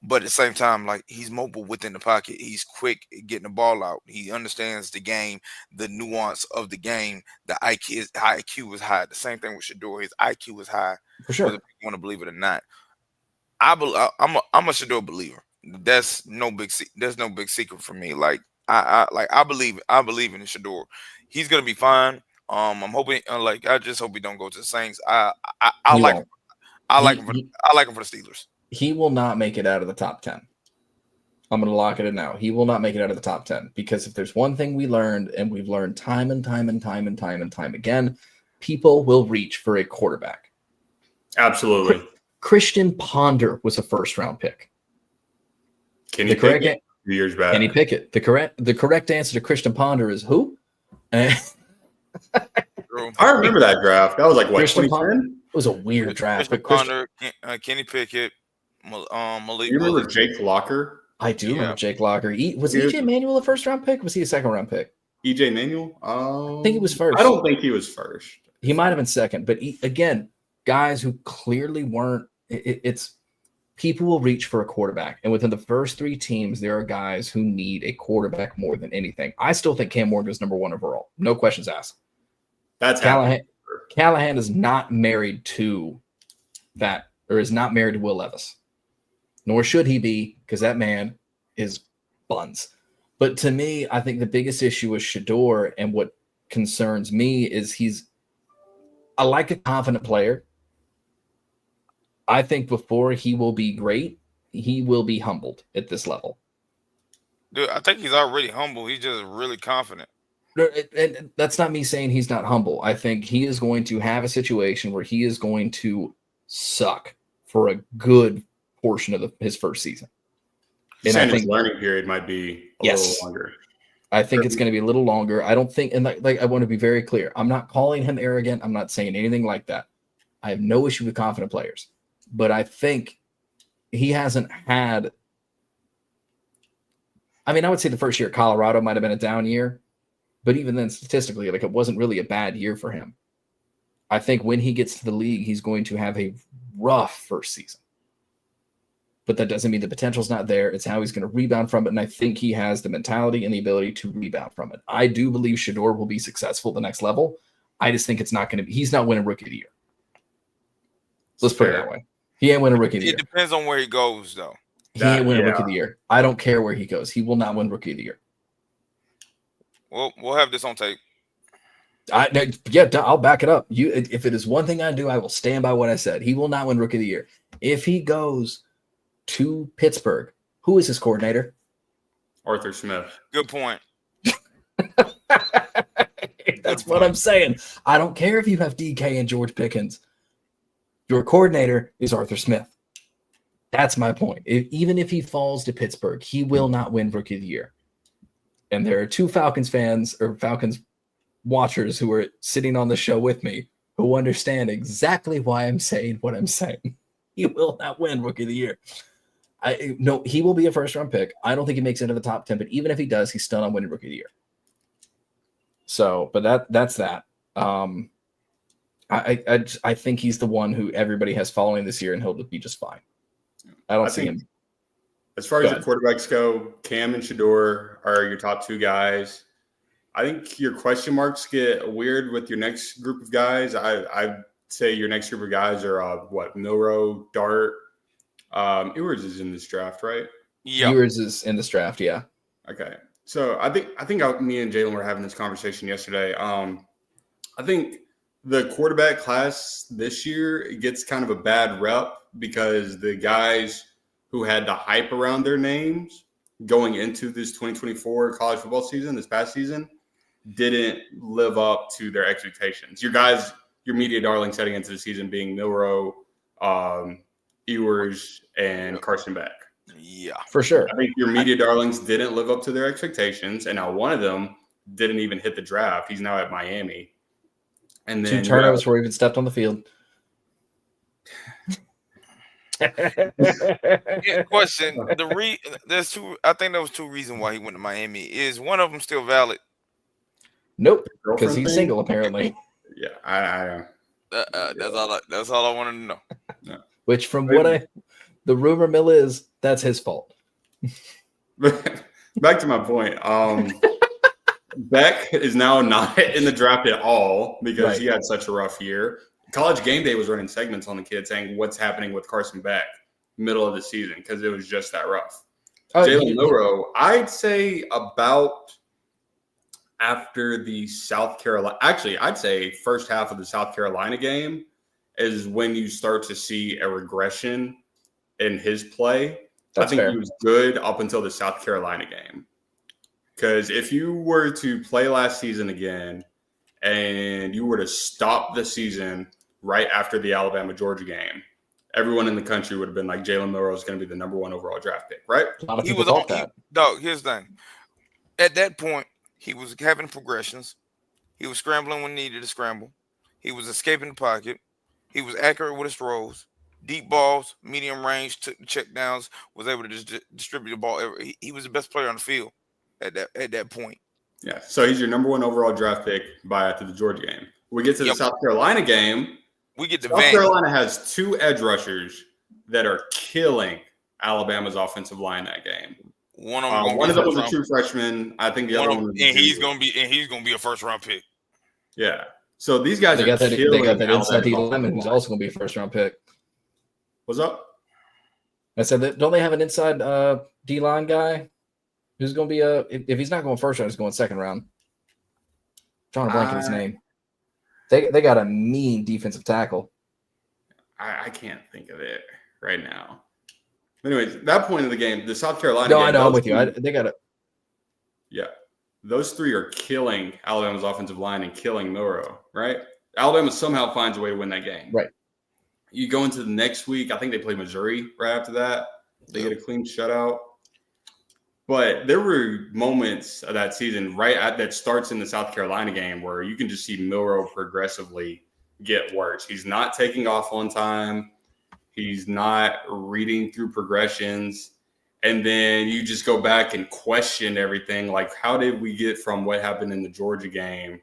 But at the same time, like he's mobile within the pocket. He's quick at getting the ball out. He understands the game, the nuance of the game. The IQ is high. The same thing with Shedeur. His IQ is high. For sure. Whether you want to believe it or not. I'm a Shedeur believer. That's no big secret for me. Like I believe in Shedeur. He's gonna be fine. I'm hoping I just hope he don't go to the Saints. I like him. I like him for the Steelers. He will not make it out of the top 10. I'm going to lock it in now. He will not make it out of the top 10 because if there's one thing we learned, and we've learned time and time again, people will reach for a quarterback. Absolutely. Christian Ponder was a first-round pick. Kenny Pickett 2 years back. Kenny Pickett. The correct answer to Christian Ponder is who? I remember that draft. That was like what, 2010? It was a weird draft. Christian Ponder, Kenny Pickett, Malik. You remember Jake Locker? I do remember Jake Locker. Was EJ Manuel a first-round pick? Was he a second-round pick? EJ Manuel? I think he was first. I don't think he was first. He might have been second. But again, guys who clearly weren't – it's people will reach for a quarterback. And within the first three teams, there are guys who need a quarterback more than anything. I still think Cam Ward was number one overall. No questions asked. That's Callahan is not married to that – or is not married to Will Levis. Nor should he be, because that man is buns. But to me, I think the biggest issue with Shedeur and what concerns me is I like a confident player. I think before he will be great, he will be humbled at this level. Dude, I think he's already humble. He's just really confident. And that's not me saying he's not humble. I think he is going to have a situation where he is going to suck for a good portion of his first season. And I think his learning period might be a little longer. I think it's going to be a little longer. I don't think, and like I want to be very clear. I'm not calling him arrogant. I'm not saying anything like that. I have no issue with confident players, but I think he hasn't had. I mean, I would say the first year at Colorado might have been a down year, but even then, statistically, like it wasn't really a bad year for him. I think when he gets to the league, he's going to have a rough first season. But that doesn't mean the potential's not there. It's how he's going to rebound from it. And I think he has the mentality and the ability to rebound from it. I do believe Shedeur will be successful at the next level. I just think it's not going to be – he's not winning Rookie of the Year. Let's put it that way. He ain't winning Rookie of the Year. It depends on where he goes, though. He ain't winning Rookie of the Year. I don't care where he goes. He will not win Rookie of the Year. Well, we'll have this on tape. I'll back it up. If it is one thing I do, I will stand by what I said. He will not win Rookie of the Year. If he goes to Pittsburgh, who is his coordinator? Arthur Smith. Good point. That's what I'm saying. I don't care if you have DK and George Pickens. Your coordinator is Arthur Smith. That's my point. Even if he falls to Pittsburgh, he will not win Rookie of the Year. And there are two Falcons fans or Falcons watchers who are sitting on the show with me who understand exactly why I'm saying what I'm saying. He will not win Rookie of the Year. No, he will be a first-round pick. I don't think he makes it into the top 10, but even if he does, he's still not winning Rookie of the Year. So, but that's that. I think he's the one who everybody has following this year, and he'll be just fine. I don't see him. As far as your quarterbacks go, Cam and Shador are your top two guys. I think your question marks get weird with your next group of guys. I'd say your next group of guys are Milroe, Dart. Ewers is in this draft, right? Yeah. Ewers is in this draft, yeah. Okay. So I think me and Jalen were having this conversation yesterday. I think the quarterback class this year gets kind of a bad rep because the guys who had the hype around their names going into this 2024 college football season, this past season, didn't live up to their expectations. Your guys, your media darlings heading into the season being Milroe, Ewers, and Carson Beck. Yeah, for sure. I think your media darlings didn't live up to their expectations, and now one of them didn't even hit the draft. He's now at Miami. And then 2 turnovers before he even stepped on the field. Question: there's two. I think there was 2 reasons why he went to Miami. Is one of them still valid? Nope, because he's single apparently. Yeah, I that's all I wanted to know. Yeah. Which, from what the rumor mill is, that's his fault. Back to my point. Beck is now not in the draft at all because he had such a rough year. College Game Day was running segments on the kid saying what's happening with Carson Beck middle of the season because it was just that rough. Jalen Milroe, I'd say about after the South Carolina, actually, I'd say first half of the South Carolina game is when you start to see a regression in his play. I think he was good up until the South Carolina game. Because if you were to play last season again and you were to stop the season right after the Alabama-Georgia game, everyone in the country would have been like, Jalen Milroe is going to be the number 1 overall draft pick, right? A lot of people thought that. Dog, here's the thing. At that point, he was having progressions. He was scrambling when needed to scramble. He was escaping the pocket. He was accurate with his throws. Deep balls, medium range, check downs, was able to just distribute the ball. He was the best player on the field at that point. Yeah, so he's your number 1 overall draft pick after the Georgia game. We get to the South Carolina game. South Carolina has 2 edge rushers that are killing Alabama's offensive line that game. One of them was a true freshman. I think the other one was he's gonna be a first-round pick. Yeah. So these guys are killing. They got that inside D lineman who's also gonna be a first-round pick. What's up? I said, don't they have an inside D line guy who's going to be if he's not going first round, he's going second round? I'm trying to blank on his name. They got a mean defensive tackle. I can't think of it right now. Anyways, that point of the game, the South Carolina. No, game, I know. I'm with you. They got it. Yeah, those 3 are killing Alabama's offensive line and killing Milroe. Right? Alabama somehow finds a way to win that game. Right. You go into the next week. I think they play Missouri right after that. They get a clean shutout. But there were moments of that season that starts in the South Carolina game where you can just see Milroe progressively get worse. He's not taking off on time. He's not reading through progressions. And then you just go back and question everything. Like, how did we get from what happened in the Georgia game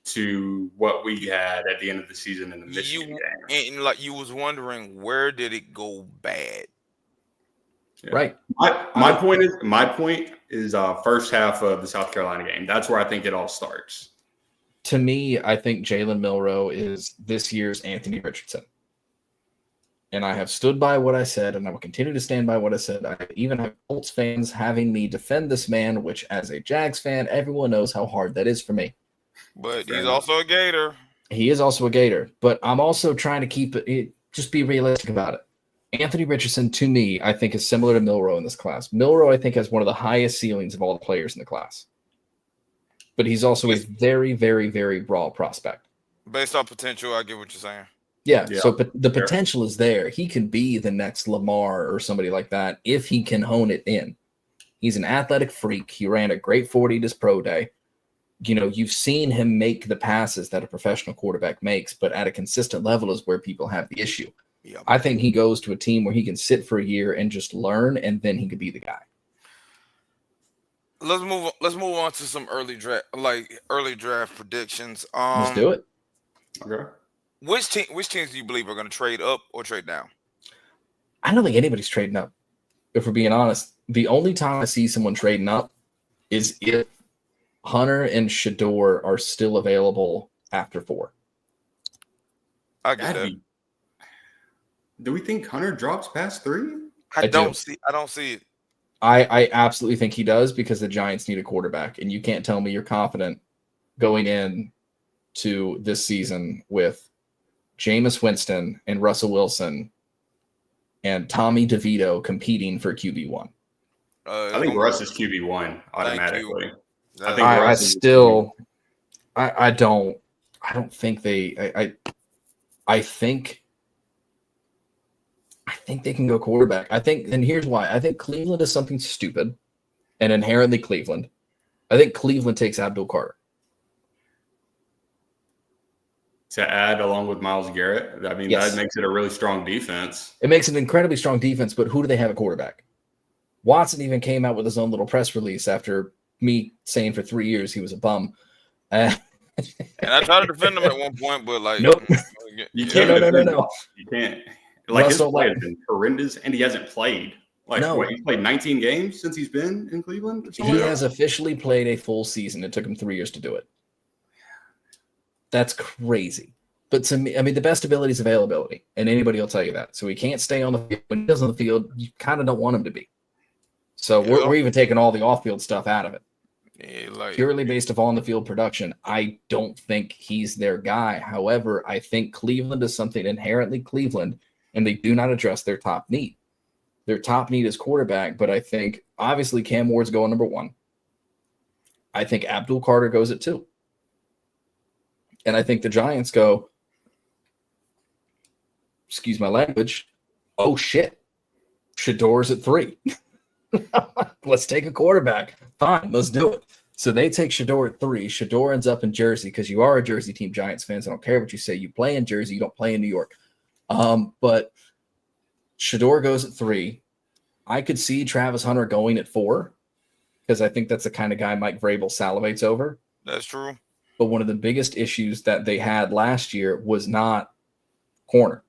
to what we had at the end of the season in the Michigan game? And like you was wondering, where did it go bad? Yeah. Right. My point is first half of the South Carolina game. That's where I think it all starts. To me, I think Jalen Milroe is this year's Anthony Richardson. And I have stood by what I said, and I will continue to stand by what I said. I even have Colts fans having me defend this man, which as a Jags fan, everyone knows how hard that is for me. But he's also a Gator. He is also a Gator. But I'm also trying to keep it just be realistic about it. Anthony Richardson, to me, I think is similar to Milroe in this class. Milroe, I think, has one of the highest ceilings of all the players in the class. But he's also a very, very, very raw prospect. Based on potential, I get what you're saying. Yeah. So the potential is there. He can be the next Lamar or somebody like that if he can hone it in. He's an athletic freak. He ran a great 40 this pro day. You know, you've seen him make the passes that a professional quarterback makes, but at a consistent level is where people have the issue. Yep. I think he goes to a team where he can sit for a year and just learn, and then he could be the guy. Let's move on to some early draft predictions. Let's do it. Okay. Which teams do you believe are going to trade up or trade down? I don't think anybody's trading up. if we're being honest, the only time I see someone trading up is if Hunter and Shador are still available after 4. I get that. Do we think Hunter drops past 3? I don't see it. I absolutely think he does, because the Giants need a quarterback, and you can't tell me you're confident going in to this season with Jameis Winston and Russell Wilson and Tommy DeVito competing for QB1. I think Russ is QB1 automatically. I don't think they. I think they can go quarterback. I think, and here's why. I think Cleveland is something stupid and inherently Cleveland. I think Cleveland takes Abdul Carter. To add along with Myles Garrett, I mean, Yes. that makes it a really strong defense. It makes an incredibly strong defense, but who do they have at quarterback? Watson even came out with his own little press release after me saying for 3 years he was a bum. And I tried to defend him at one point, but like, nope. You can't. No. You can't. Like, Russell, his play has been horrendous, and he hasn't played. Like, no. He's played 19 games since he's been in Cleveland? He has officially played a full season. It took him 3 years to do it. That's crazy. But to me, I mean, the best ability is availability, and anybody will tell you that. So he can't stay on the field. When he does on the field, you kind of don't want him to be. So we're even taking all the off-field stuff out of it. Yeah, purely based upon the field production. I don't think he's their guy. However, I think Cleveland is something inherently Cleveland, and they do not address their top need. Their top need is quarterback, but I think obviously Cam Ward's going number 1. I think Abdul Carter goes at 2. And I think the Giants go, excuse my language, oh shit, Shador's at 3. Let's take a quarterback. Fine, let's do it. So they take Shador at 3. Shador ends up in Jersey, because you are a Jersey team, Giants fans. I don't care what you say. You play in Jersey. You don't play in New York. But Shador goes at 3. I could see Travis Hunter going at 4, because I think that's the kind of guy Mike Vrabel salivates over. That's true. But one of the biggest issues that they had last year was not corner.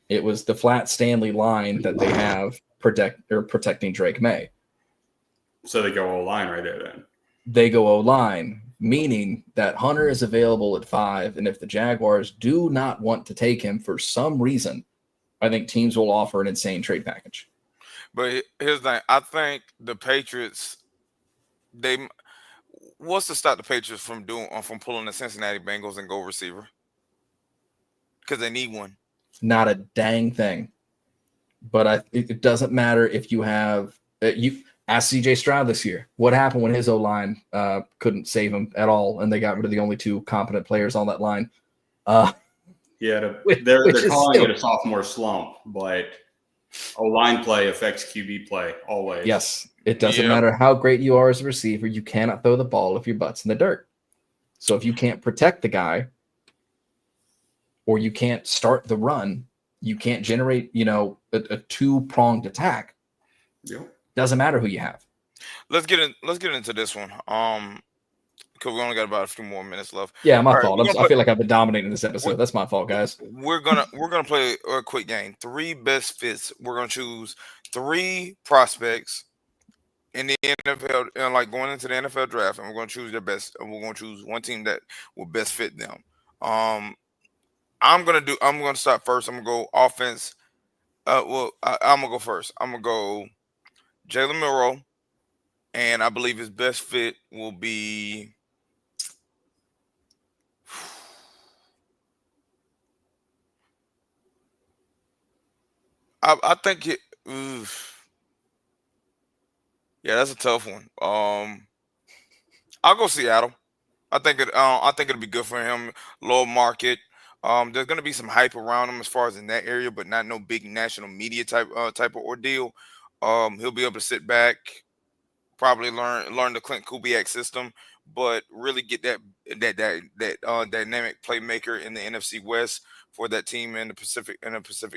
It was the flat Stanley line that they have protecting Drake May. So they go O-line right there then. They go O-line, meaning that Hunter is available at 5, and if the Jaguars do not want to take him for some reason, I think teams will offer an insane trade package. But here's the thing. I think the Patriots, what's to stop the Patriots from pulling the Cincinnati Bengals and go receiver? Because they need one. Not a dang thing. But it doesn't matter if you have you ask CJ Stroud this year. What happened when his O-line couldn't save him at all, and they got rid of the only 2 competent players on that line? They're calling it a sophomore slump, but O-line play affects QB play always. Yes, it doesn't matter how great you are as a receiver. You cannot throw the ball if your butt's in the dirt. So if you can't protect the guy, or you can't start the run, you can't generate, a 2-pronged attack. Yep. Doesn't matter who you have. Let's get into this one. Because we only got about a few more minutes left. Yeah, my fault. I feel like I've been dominating this episode. That's my fault, guys. We're gonna play a quick game. 3 best fits. We're gonna choose 3 prospects in the NFL, and like going into the NFL draft, and we're gonna choose their best. And we're gonna choose one team that will best fit them. I'm gonna start first. I'm gonna go offense. I'm gonna go first. I'm gonna go Jalen Milroe, and I believe his best fit will be. I think it. Yeah, that's a tough one. I'll go Seattle. I think it'll be good for him. Low market. There's going to be some hype around him as far as in that area, but not no big national media type of ordeal. He'll be able to sit back, probably learn the Clint Kubiak system, but really get that dynamic playmaker in the NFC West for that team in the Pacific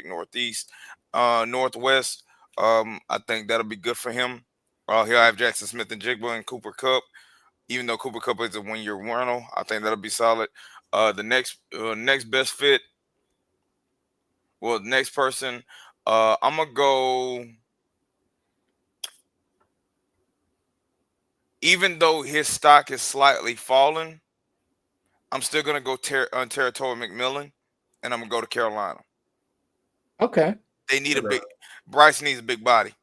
Northeast, Northwest. I think that'll be good for him. He'll have Jackson Smith and Jigba and Cooper Kupp. Even though Cooper Kupp is a 1-year rental, I think that'll be solid. The next best fit. Well, the next person, I'm gonna go even though his stock is slightly fallen, I'm still gonna go Territory McMillan, and I'm gonna go to Carolina. Okay. They need a big. Bryce needs a big body.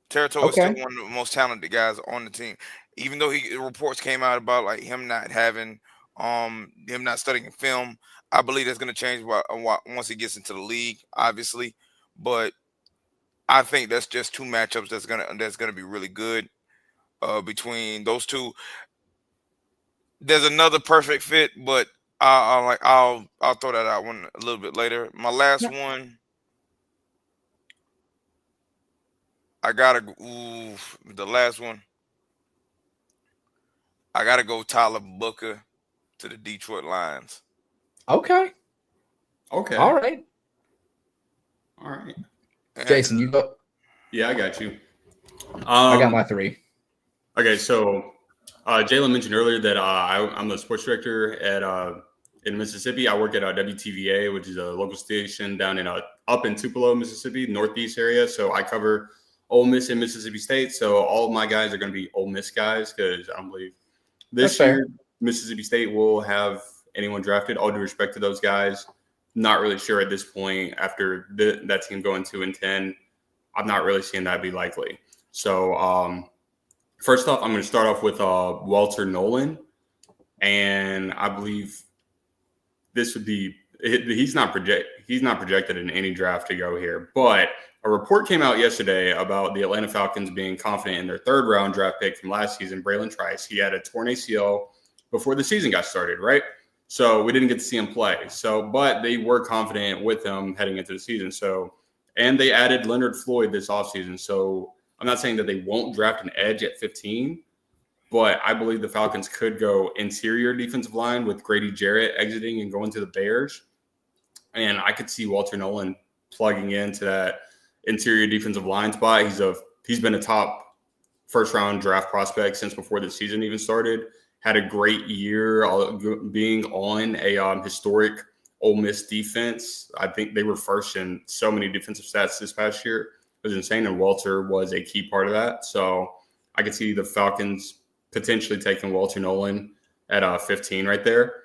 Territory is still Okay. one of the most talented guys on the team. Even though reports came out about like him not having him not studying film, I believe that's going to change once he gets into the league, obviously. But I think that's just two matchups that's gonna be really good between those two. There's another perfect fit, but I'll throw that out one a little bit later. My last Yeah. one, I gotta the last one. I gotta go Tyler Booker to the Detroit Lions. Okay. Okay. All right. All right. Jason, you go. Yeah, I got you. I got my 3. Okay, so Jalen mentioned earlier that I'm a sports director in Mississippi. I work at WTVA, which is a local station down in up in Tupelo, Mississippi, northeast area. So I cover Ole Miss and Mississippi State. So all of my guys are going to be Ole Miss guys because I don't believe this year Mississippi State will have anyone drafted. All due respect to those guys, not really sure at this point after that team going 2-10. I'm not really seeing that be likely. So first off, I'm going to start off with Walter Nolan, and I believe this would be he's not projected in any draft to go here. But a report came out yesterday about the Atlanta Falcons being confident in their 3rd round draft pick from last season, Braylon Trice. He had a torn ACL before the season got started, right? So we didn't get to see him play. But they were confident with him heading into the season. And they added Leonard Floyd this offseason. So I'm not saying that they won't draft an edge at 15, but I believe the Falcons could go interior defensive line with Grady Jarrett exiting and going to the Bears. And I could see Walter Nolan plugging into that interior defensive line spot. He's been a top first-round draft prospect since before the season even started. Had a great year being on a historic Ole Miss defense. I think they were first in so many defensive stats this past year. It was insane, and Walter was a key part of that. So I could see the Falcons potentially taking Walter Nolan at 15 right there.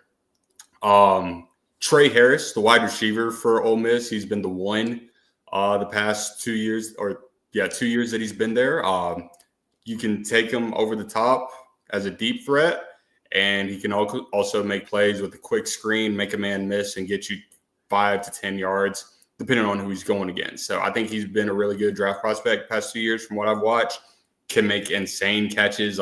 Trey Harris, the wide receiver for Ole Miss, he's been the one the past 2 years, 2 years that he's been there. You can take him over the top as a deep threat, and he can also make plays with a quick screen, make a man miss, and get you 5 to 10 yards, depending on who he's going against. So I think he's been a really good draft prospect the past 2 years from what I've watched. Can make insane catches.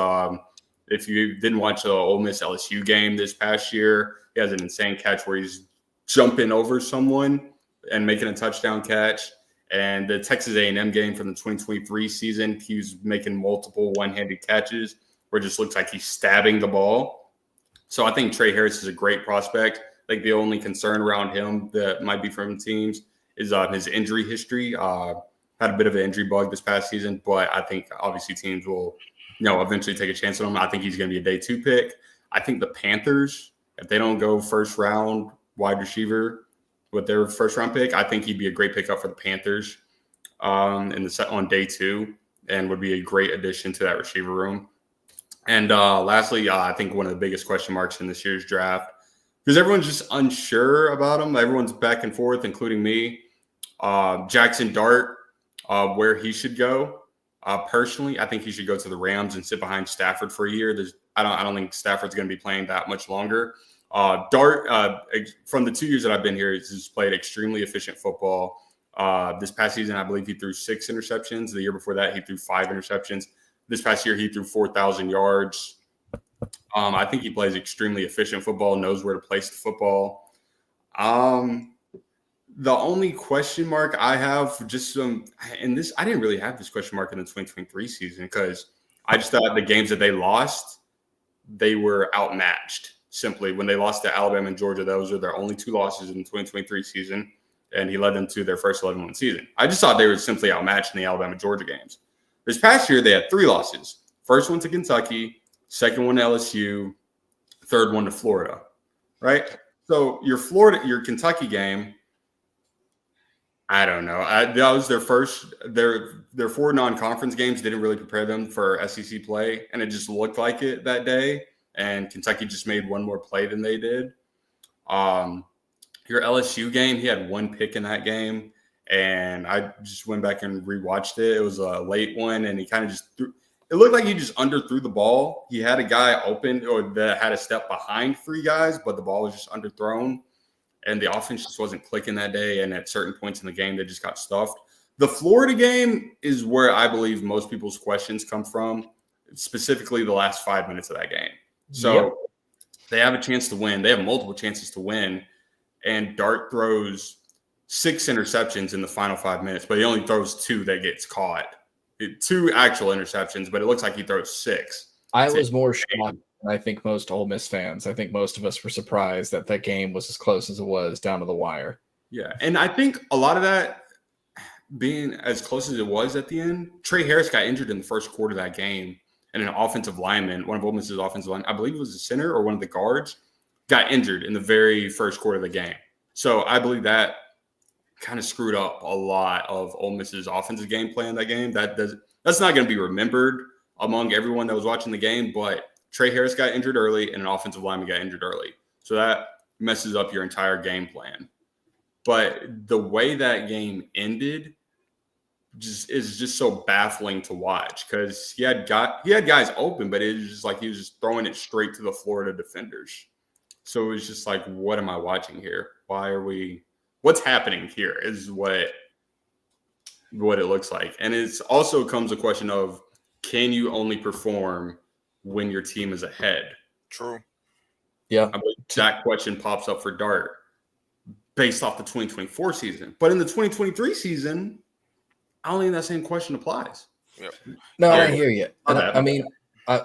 If you didn't watch the Ole Miss LSU game this past year, he has an insane catch where he's jumping over someone and making a touchdown catch. And the Texas A&M game from the 2023 season, he was making multiple one-handed catches where it just looks like he's stabbing the ball. So I think Trey Harris is a great prospect. I think the only concern around him that might be from teams is his injury history. Had a bit of an injury bug this past season, but I think obviously teams will, eventually take a chance on him. I think he's going to be a day 2 pick. I think the Panthers, if they don't go first round wide receiver with their first round pick, I think he'd be a great pickup for the Panthers on day 2 and would be a great addition to that receiver room. And lastly, I think one of the biggest question marks in this year's draft, because everyone's just unsure about him. Everyone's back and forth, including me. Jackson Dart, where he should go. Personally, I think he should go to the Rams and sit behind Stafford for a year. I don't think Stafford's going to be playing that much longer. Dart, from the 2 years that I've been here, he's played extremely efficient football. This past season, I believe he threw 6 interceptions. The year before that, he threw 5 interceptions. This past year, he threw 4,000 yards. I think he plays extremely efficient football, knows where to place the football. The only question mark I have, I didn't really have this question mark in the 2023 season because I just thought the games that they lost, they were outmatched. Simply, when they lost to Alabama and Georgia, those are their only 2 losses in the 2023 season, and he led them to their first 11-win season. I just thought they were simply outmatched in the Alabama-Georgia games. This past year, they had 3 losses. First one to Kentucky, second one to LSU, third one to Florida, right? So your Kentucky game, I don't know. That was their first. Their 4 non-conference games didn't really prepare them for SEC play, and it just looked like it that day. And Kentucky just made one more play than they did. Your LSU game, he had 1 pick in that game, and I just went back and rewatched it. It was a late one, and he kind of just threw. It looked like he just underthrew the ball. He had a guy open or that had a step behind 3 guys, but the ball was just underthrown. And the offense just wasn't clicking that day. And at certain points in the game, they just got stuffed. The Florida game is where I believe most people's questions come from, specifically the last 5 minutes of that game. So They have a chance to win. They have multiple chances to win. And Dart throws 6 interceptions in the final 5 minutes, but he only throws 2 that gets caught. 2 actual interceptions, but it looks like he throws 6. I was more shocked. I think most Ole Miss fans, I think most of us were surprised that that game was as close as it was down to the wire. Yeah, and I think a lot of that being as close as it was at the end, Trey Harris got injured in the first quarter of that game, and an offensive lineman, one of Ole Miss's offensive linemen, I believe it was the center or one of the guards, got injured in the very first quarter of the game. So I believe that kind of screwed up a lot of Ole Miss's offensive game plan that game. That's not going to be remembered among everyone that was watching the game, but Trey Harris got injured early and an offensive lineman got injured early. So that messes up your entire game plan. But the way that game ended is just so baffling to watch because he had guys open, but it was just like he was just throwing it straight to the Florida defenders. So it was just like, what am I watching here? What's happening here is what it looks like. And it's also comes a question of, can you only perform when your team is ahead? True. Yeah. I believe that question pops up for Dart based off the 2024 season. But in the 2023 season, I don't think that same question applies. Yep. No, I hear you. My bad.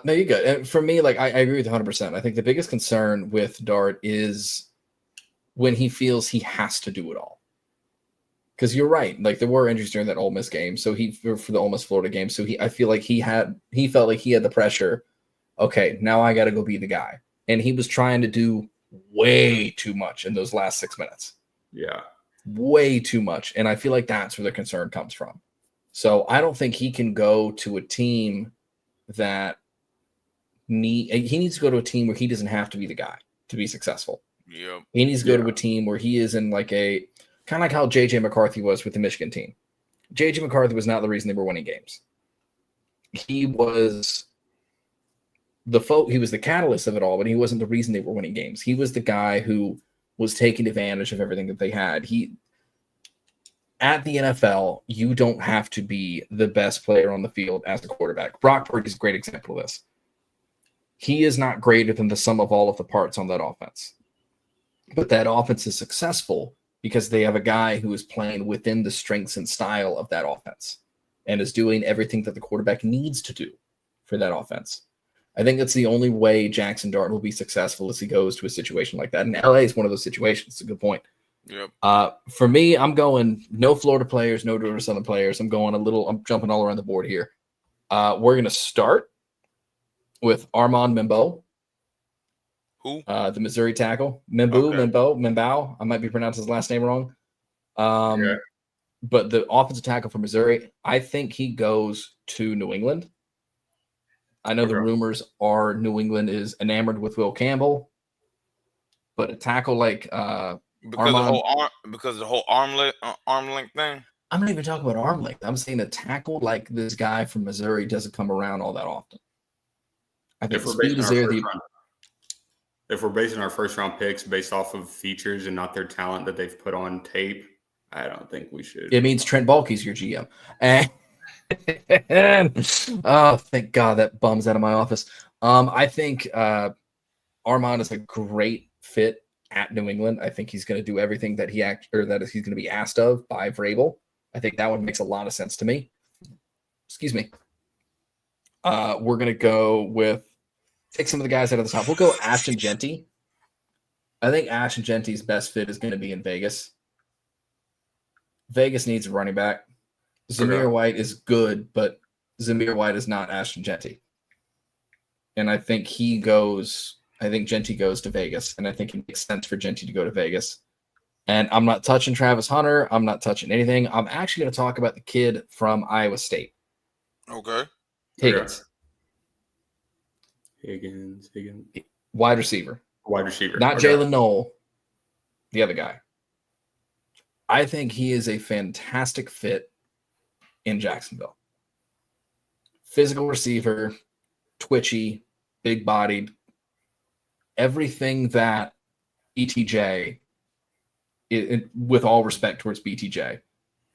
No, you're good. And for me, like I agree with 100%. I think the biggest concern with Dart is when he feels he has to do it all. Because you're right. Like there were injuries during that Ole Miss game. So for the Ole Miss Florida game. So I feel like he felt like he had the pressure. Okay, now I got to go be the guy. And he was trying to do way too much in those last 6 minutes. Yeah. Way too much. And I feel like that's where the concern comes from. So I don't think he can go to a team that he needs to go to a team where he doesn't have to be the guy to be successful. Yeah. He needs to go to a team where he is in like a kind of like how JJ McCarthy was with the Michigan team. JJ McCarthy was not the reason they were winning games. He was he was the catalyst of it all, but he wasn't the reason they were winning games. He was the guy who was taking advantage of everything that they had. At the NFL, you don't have to be the best player on the field as a quarterback. Brock Purdy is a great example of this. He is not greater than the sum of all of the parts on that offense. But that offense is successful because they have a guy who is playing within the strengths and style of that offense and is doing everything that the quarterback needs to do for that offense. I think that's the only way Jackson Dart will be successful as he goes to a situation like that. And LA is one of those situations. It's a good point. Yep. For me, I'm going no Florida players, no Georgia Southern players. I'm jumping all around the board here. We're going to start with Armand Membo. Who? The Missouri tackle. Membo. I might be pronouncing his last name wrong. But the offensive tackle for Missouri, I think he goes to New England. I know the rumors are New England is enamored with Will Campbell, but a tackle like because of the whole arm length thing. I'm not even talking about arm length. I'm saying a tackle like this guy from Missouri doesn't come around all that often. I think speed is there. If we're basing our first round picks based off of features and not their talent that they've put on tape, I don't think we should. It means Trent Baalke's your GM. Oh, thank God that bums out of my office. I think Armand is a great fit at New England. I think he's going to do everything that he's going to be asked of by Vrabel. I think that one makes a lot of sense to me. Excuse me. We're going to go with take some of the guys out of the top. We'll go Ashton Genty. I think Ashton Genty's best fit is going to be in Vegas. Vegas needs a running back. Zamir White is good, but Zamir White is not Ashton Genty. And I think Genty goes to Vegas, and I think it makes sense for Genty to go to Vegas. And I'm not touching Travis Hunter. I'm not touching anything. I'm actually going to talk about the kid from Iowa State. Okay. Higgins. Higgins. Wide receiver. Not Okay. Jalen Knoll, the other guy. I think he is a fantastic fit in Jacksonville. Physical receiver, twitchy, big-bodied, everything that ETJ, with all respect towards BTJ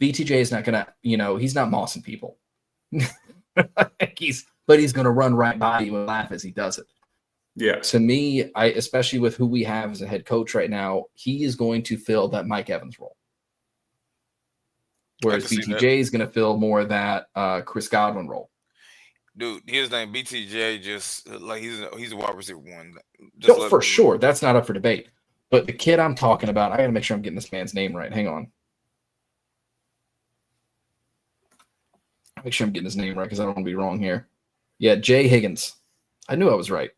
is not going to, he's not mossing people. But he's going to run right by you and laugh as he does it. Yeah. To me, especially with who we have as a head coach right now, he is going to fill that Mike Evans role. Whereas BTJ is going to fill more of that Chris Godwin role. Dude, his name BTJ, just like he's a wide receiver one. No, for sure. That's not up for debate. But the kid I'm talking about, I got to make sure I'm getting this man's name right. Hang on. Make sure I'm getting his name right because I don't want to be wrong here. Yeah, Jay Higgins. I knew I was right.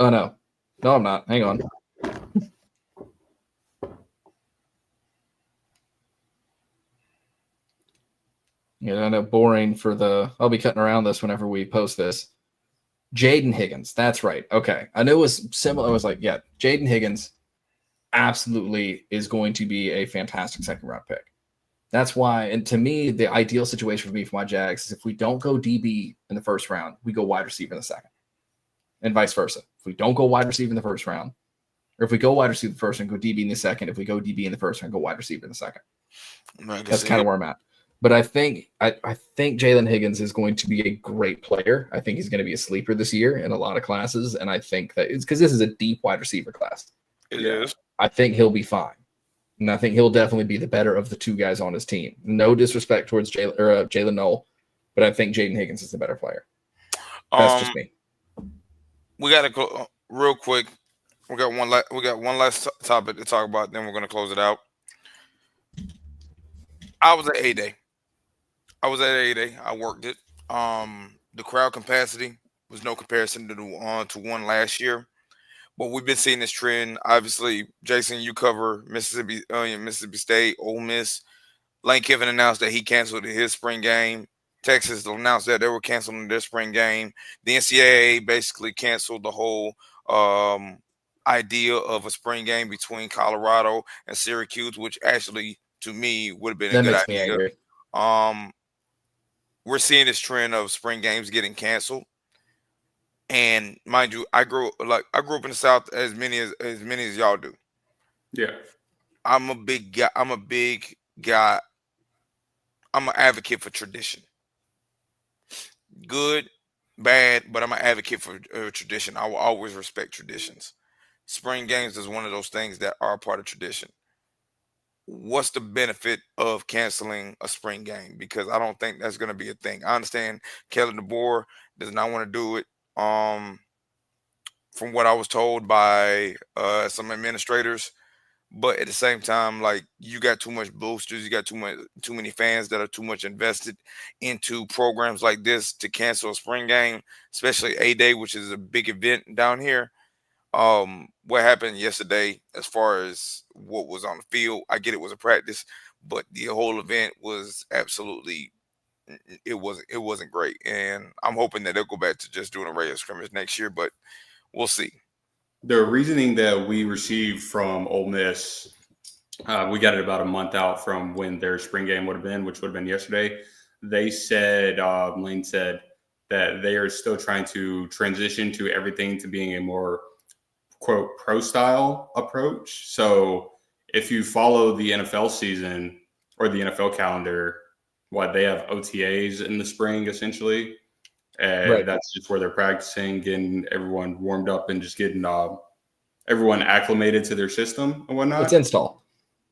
Oh, no. No, I'm not. Hang on. Yeah, I know, boring for I'll be cutting around this whenever we post this. Jaden Higgins. That's right. Okay. I knew it was similar. I was like, yeah, Jaden Higgins absolutely is going to be a fantastic second-round pick. That's why, and to me, the ideal situation for me for my Jags is if we don't go DB in the first round, we go wide receiver in the second, and vice versa. If we don't go wide receiver in the first round, or if we go wide receiver in the first round, go DB in the second. If we go DB in the first round, go wide receiver in the second. That's kind of where I'm at. But I think Jalen Higgins is going to be a great player. I think he's going to be a sleeper this year in a lot of classes, and I think that it's because this is a deep wide receiver class. It is. I think he'll be fine. And I think he'll definitely be the better of the two guys on his team. No disrespect towards Jalen Knoll, but I think Jaden Higgins is the better player. That's just me. We got to go real quick. We got one last topic to talk about. Then we're going to close it out. I was at A-Day. I worked it. The crowd capacity was no comparison to one last year. But we've been seeing this trend. Obviously, Jason, you cover Mississippi State, Ole Miss. Lane Kiffin announced that he canceled his spring game. Texas announced that they were canceling their spring game. The NCAA basically canceled the whole idea of a spring game between Colorado and Syracuse, which actually, to me, would have been a good idea. We're seeing this trend of spring games getting canceled. And mind you, I grew up in the South as many as y'all do. Yeah. I'm a big guy. I'm an advocate for tradition. Good, bad, but I'm an advocate for tradition. I will always respect traditions. Spring games is one of those things that are a part of tradition. What's the benefit of canceling a spring game? Because I don't think that's going to be a thing. I understand Kelly DeBoer does not want to do it. From what I was told by some administrators, but at the same time, like, you got too much boosters, you got too many fans that are too much invested into programs like this to cancel a spring game, especially A-Day, which is a big event down here. What happened yesterday, as far as what was on the field, I get it was a practice, but the whole event was absolutely. It wasn't great, and I'm hoping that they'll go back to just doing a regular scrimmage next year, but we'll see. The reasoning that we received from Ole Miss, we got it about a month out from when their spring game would have been, which would have been yesterday. They said, Lane said that they are still trying to transition to everything to being a more, quote, pro style approach. So if you follow the NFL season or the NFL calendar, they have OTAs in the spring, essentially. And right. That's just where they're practicing, getting everyone warmed up and just getting everyone acclimated to their system and whatnot. It's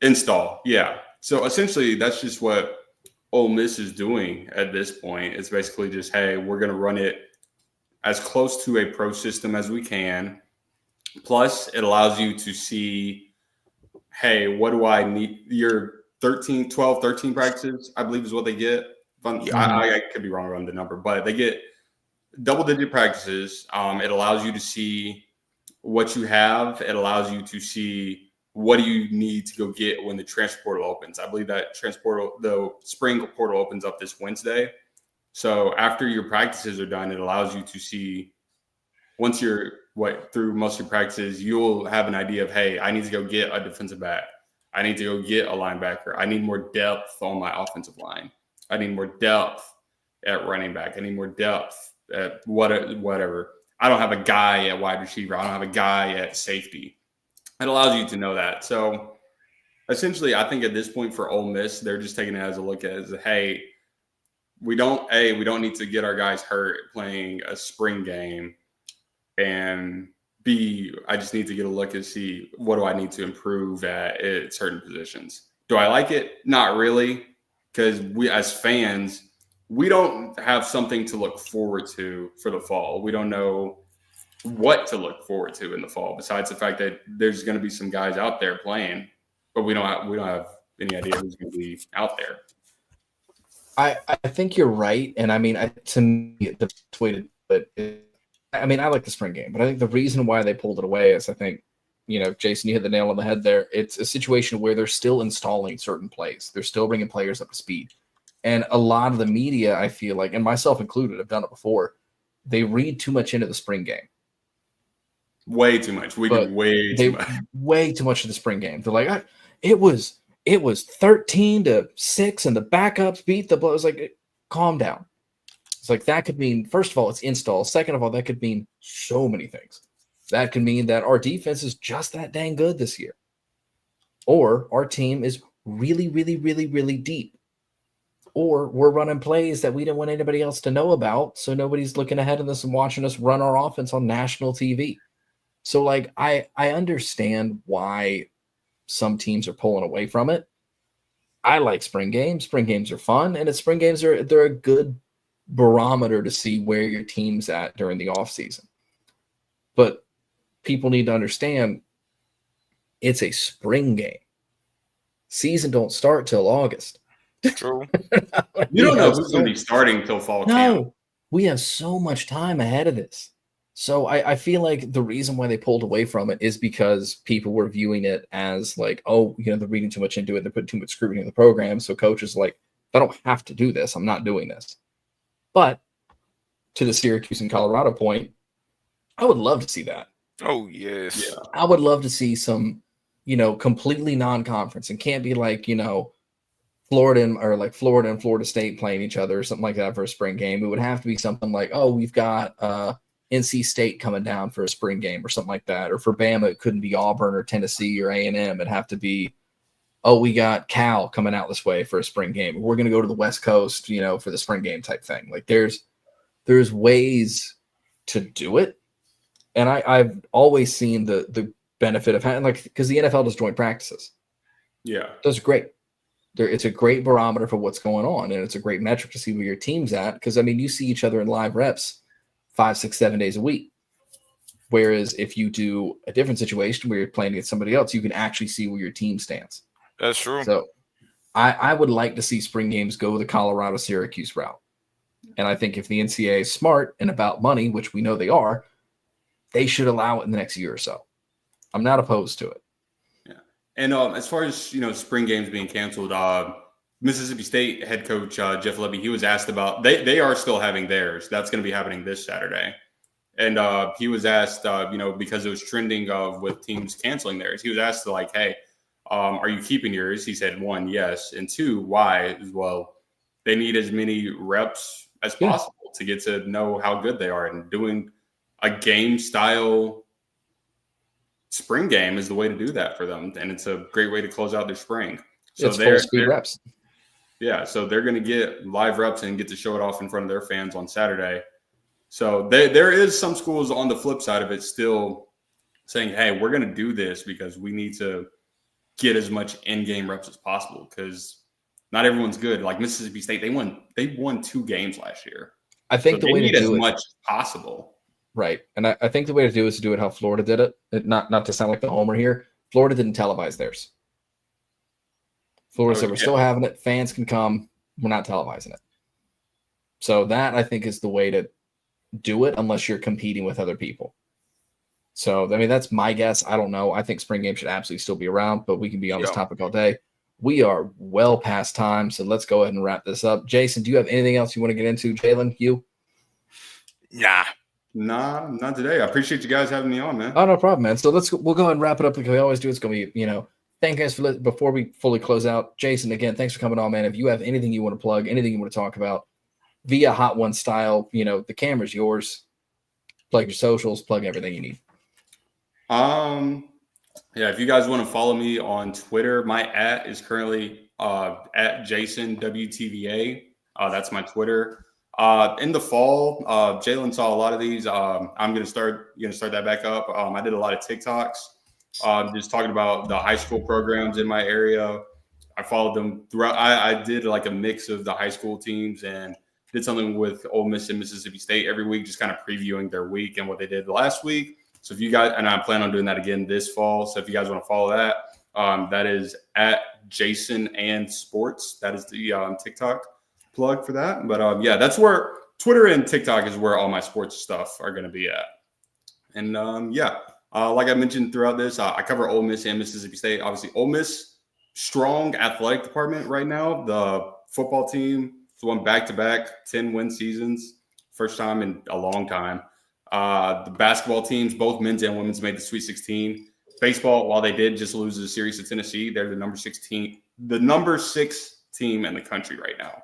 install. Yeah. So essentially, that's just what Ole Miss is doing at this point. It's basically just, hey, we're going to run it as close to a pro system as we can. Plus, it allows you to see, hey, what do I need? Your 13 practices, I believe is what they get. I could be wrong on the number, but they get double-digit practices. It allows you to see what you have. It allows you to see what do you need to go get when the transfer portal opens? I believe that the spring portal opens up this Wednesday. So after your practices are done, it allows you to see, once you're through most of your practices, you'll have an idea of, hey, I need to go get a defensive back. I need to go get a linebacker. I need more depth on my offensive line. I need more depth at running back. I need more depth at whatever. I don't have a guy at wide receiver. I don't have a guy at safety. It allows you to know that. So essentially, I think at this point for Ole Miss, they're just taking it as a look at, hey, we don't need to get our guys hurt playing a spring game, and B, I just need to get a look and see what do I need to improve at certain positions. Do I like it? Not really, because we as fans, we don't have something to look forward to for the fall. We don't know what to look forward to in the fall, besides the fact that there's going to be some guys out there playing, but we don't have any idea who's going to be out there. I think you're right, and I mean, to me, the best way to do it. I mean, I like the spring game, but I think the reason why they pulled it away is, I think, Jason, you hit the nail on the head there. It's a situation where they're still installing certain plays. They're still bringing players up to speed. And a lot of the media, I feel like, and myself included, have done it before, they read too much into the spring game. Way too much. We did way too much of the spring game. They're like, it was 13-6 and the backups beat the blow. It's like, calm down. It's like, that could mean, first of all, it's install. Second of all, that could mean so many things. That could mean that our defense is just that dang good this year. Or our team is really, really, really, really deep. Or we're running plays that we don't want anybody else to know about, so nobody's looking ahead of us and watching us run our offense on national TV. So, like, I understand why some teams are pulling away from it. I like spring games. Spring games are fun, and spring games they're a good barometer to see where your team's at during the offseason. But people need to understand it's a spring game. Season don't start till August. True. You don't know who's going to be starting till fall camp. No, we have so much time ahead of this. So I feel like the reason why they pulled away from it is because people were viewing it as like, oh, they're reading too much into it. They're putting too much scrutiny in the program. So coaches like, I don't have to do this. I'm not doing this. But to the Syracuse and Colorado point, I would love to see that. Oh, yes. Yeah. I would love to see some, completely non-conference, and can't be like, Florida and Florida State playing each other or something like that for a spring game. It would have to be something like, oh, we've got NC State coming down for a spring game or something like that. Or for Bama, it couldn't be Auburn or Tennessee or A&M. It'd have to be, oh, we got Cal coming out this way for a spring game. We're going to go to the West Coast, for the spring game type thing. Like there's ways to do it. And I've always seen the benefit of having, because the NFL does joint practices. Yeah. That's great. It's a great barometer for what's going on, and it's a great metric to see where your team's at. Because, you see each other in live reps 5, 6, 7 days a week. Whereas if you do a different situation where you're playing against somebody else, you can actually see where your team stands. That's true. So I would like to see spring games go the Colorado-Syracuse route. And I think if the NCAA is smart and about money, which we know they are, they should allow it in the next year or so. I'm not opposed to it. And as far as, spring games being canceled, Mississippi State head coach Jeff Lebby, he was asked about, they are still having theirs. That's going to be happening this Saturday. And he was asked, because it was trending with teams canceling theirs. He was asked hey, are you keeping yours? He said, 1, yes. And 2, why? As well, they need as many reps as possible to get to know how good they are. And doing a game style spring game is the way to do that for them, and it's a great way to close out their spring. So it's full speed reps. Yeah, so they're going to get live reps and get to show it off in front of their fans on Saturday. So there is some schools on the flip side of it still saying, hey, we're going to do this because we need to get as much in-game reps as possible, because not everyone's good. Like Mississippi State, they won 2 games last year. I think the way to do as much as possible. Right. And I think the way to do is to do it how Florida did it. Not to sound like the homer here. Florida didn't televise theirs. Florida said, we're still having it. Fans can come. We're not televising it. So that, I think, is the way to do it, unless you're competing with other people. So, I mean, that's my guess. I don't know. I think spring game should absolutely still be around, but we can be on this topic all day. We are well past time, so let's go ahead and wrap this up. Jason, do you have anything else you want to get into? Jalen, you? Nah, not today. I appreciate you guys having me on, man. Oh, no problem, man. So we'll go ahead and wrap it up like we always do. It's going to be, thank you guys for before we fully close out. Jason, again, thanks for coming on, man. If you have anything you want to plug, anything you want to talk about via Hot One style, the camera's yours. Plug your socials, plug everything you need. Yeah, if you guys want to follow me on Twitter, my @ is currently at JasonWTVA. That's my Twitter. In the fall, Jalen saw a lot of these. I'm gonna start that back up. I did a lot of TikToks, just talking about the high school programs in my area. I followed them throughout. I did like a mix of the high school teams and did something with Ole Miss and Mississippi State every week, just kind of previewing their week and what they did last week. So if you guys, and I plan on doing that again this fall. So if you guys want to follow that, that is at Jason and Sports. That is the TikTok plug for that. But yeah, that's where Twitter and TikTok is where all my sports stuff are going to be at. And like I mentioned throughout this, I cover Ole Miss and Mississippi State. Obviously, Ole Miss, strong athletic department right now. The football team has won back-to-back 10-win seasons, first time in a long time. The basketball teams, both men's and women's, made the Sweet 16. Baseball, while they did just lose the series to Tennessee, they're the number 6 team in the country right now.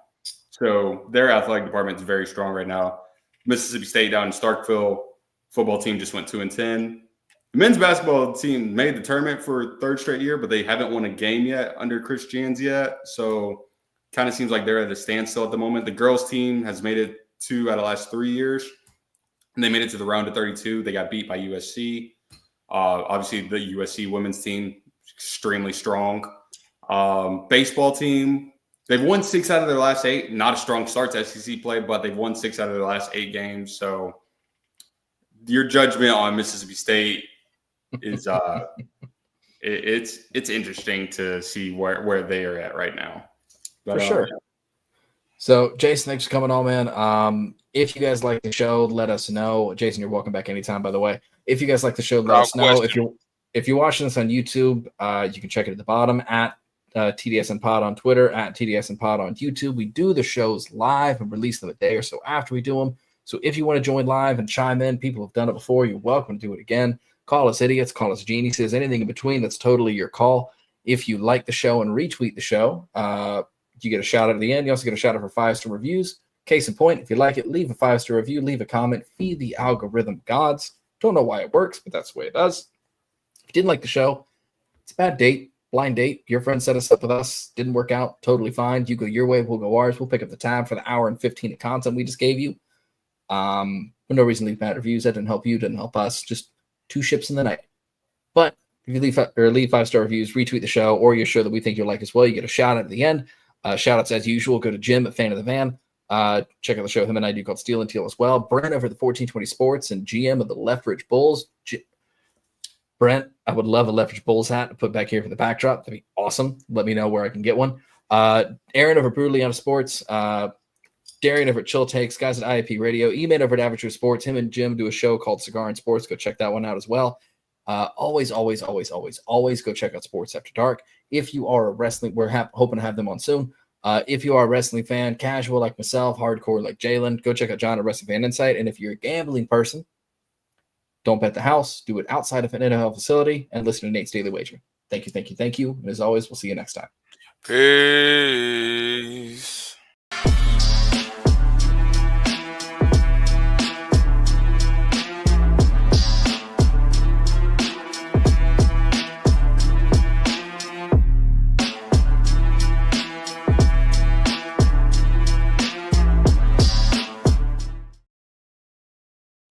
So their athletic department is very strong right now. Mississippi State down in Starkville, football team just went 2-10. The men's basketball team made the tournament for third straight year, but they haven't won a game yet under Chris Jans yet. So kind of seems like they're at a standstill at the moment. The girls team has made it 2 out of the last 3 years. And they made it to the round of 32. They got beat by USC. Obviously, the USC women's team, extremely strong. Baseball team, they've won 6 out of their last 8. Not a strong start to SEC play, but they've won 6 out of their last 8 games. So your judgment on Mississippi State is it's interesting to see where they are at right now. But, for sure. So, Jason, thanks for coming on, man. If you guys like the show, let us know. Jason, you're welcome back anytime, by the way. If you guys like the show, let us know. If you're watching this on YouTube, you can check it at the bottom at Tdsn Pod on Twitter, at Tdsn Pod on YouTube. We do the shows live and release them a day or so after we do them. So if you want to join live and chime in, people have done it before. You're welcome to do it again. Call us idiots, call us geniuses, anything in between. That's totally your call. If you like the show and retweet the show, you get a shout out at the end. You also get a shout out for 5-star reviews. Case in point, if you like it, leave a 5-star review, leave a comment, feed the algorithm gods. Don't know why it works, but that's the way it does. If you didn't like the show, it's a bad date, blind date. Your friend set us up with us, didn't work out, totally fine. You go your way, we'll go ours. We'll pick up the tab for the hour and 15 of content we just gave you. For no reason to leave bad reviews. That didn't help you, didn't help us. Just 2 ships in the night. But if you leave 5-star reviews, retweet the show, or you're sure that we think you'll like as well, you get a shout out at the end. Shout outs as usual. Go to Jim at Fan of the Van. Check out the show him and I do called Steel and Teal as well. Brent over the 1420 Sports and GM of the Lethbridge Bulls. Brent, I would love a Lethbridge Bulls hat to put back here for the backdrop. That'd be awesome. Let me know where I can get one. Aaron over Brutally on Sports. Darian over at Chill Takes. Guys at IIP Radio. E-Man over at Average Sports. Him and Jim do a show called Cigar and Sports. Go check that one out as well. Always go check out Sports After Dark. If you are a wrestling, we're hoping to have them on soon. If you are a wrestling fan, casual like myself, hardcore like Jalen, go check out John at Wrestling Fan Insight. And if you're a gambling person, don't bet the house. Do it outside of an NFL facility and listen to Nate's Daily Wager. Thank you. And as always, we'll see you next time. Peace.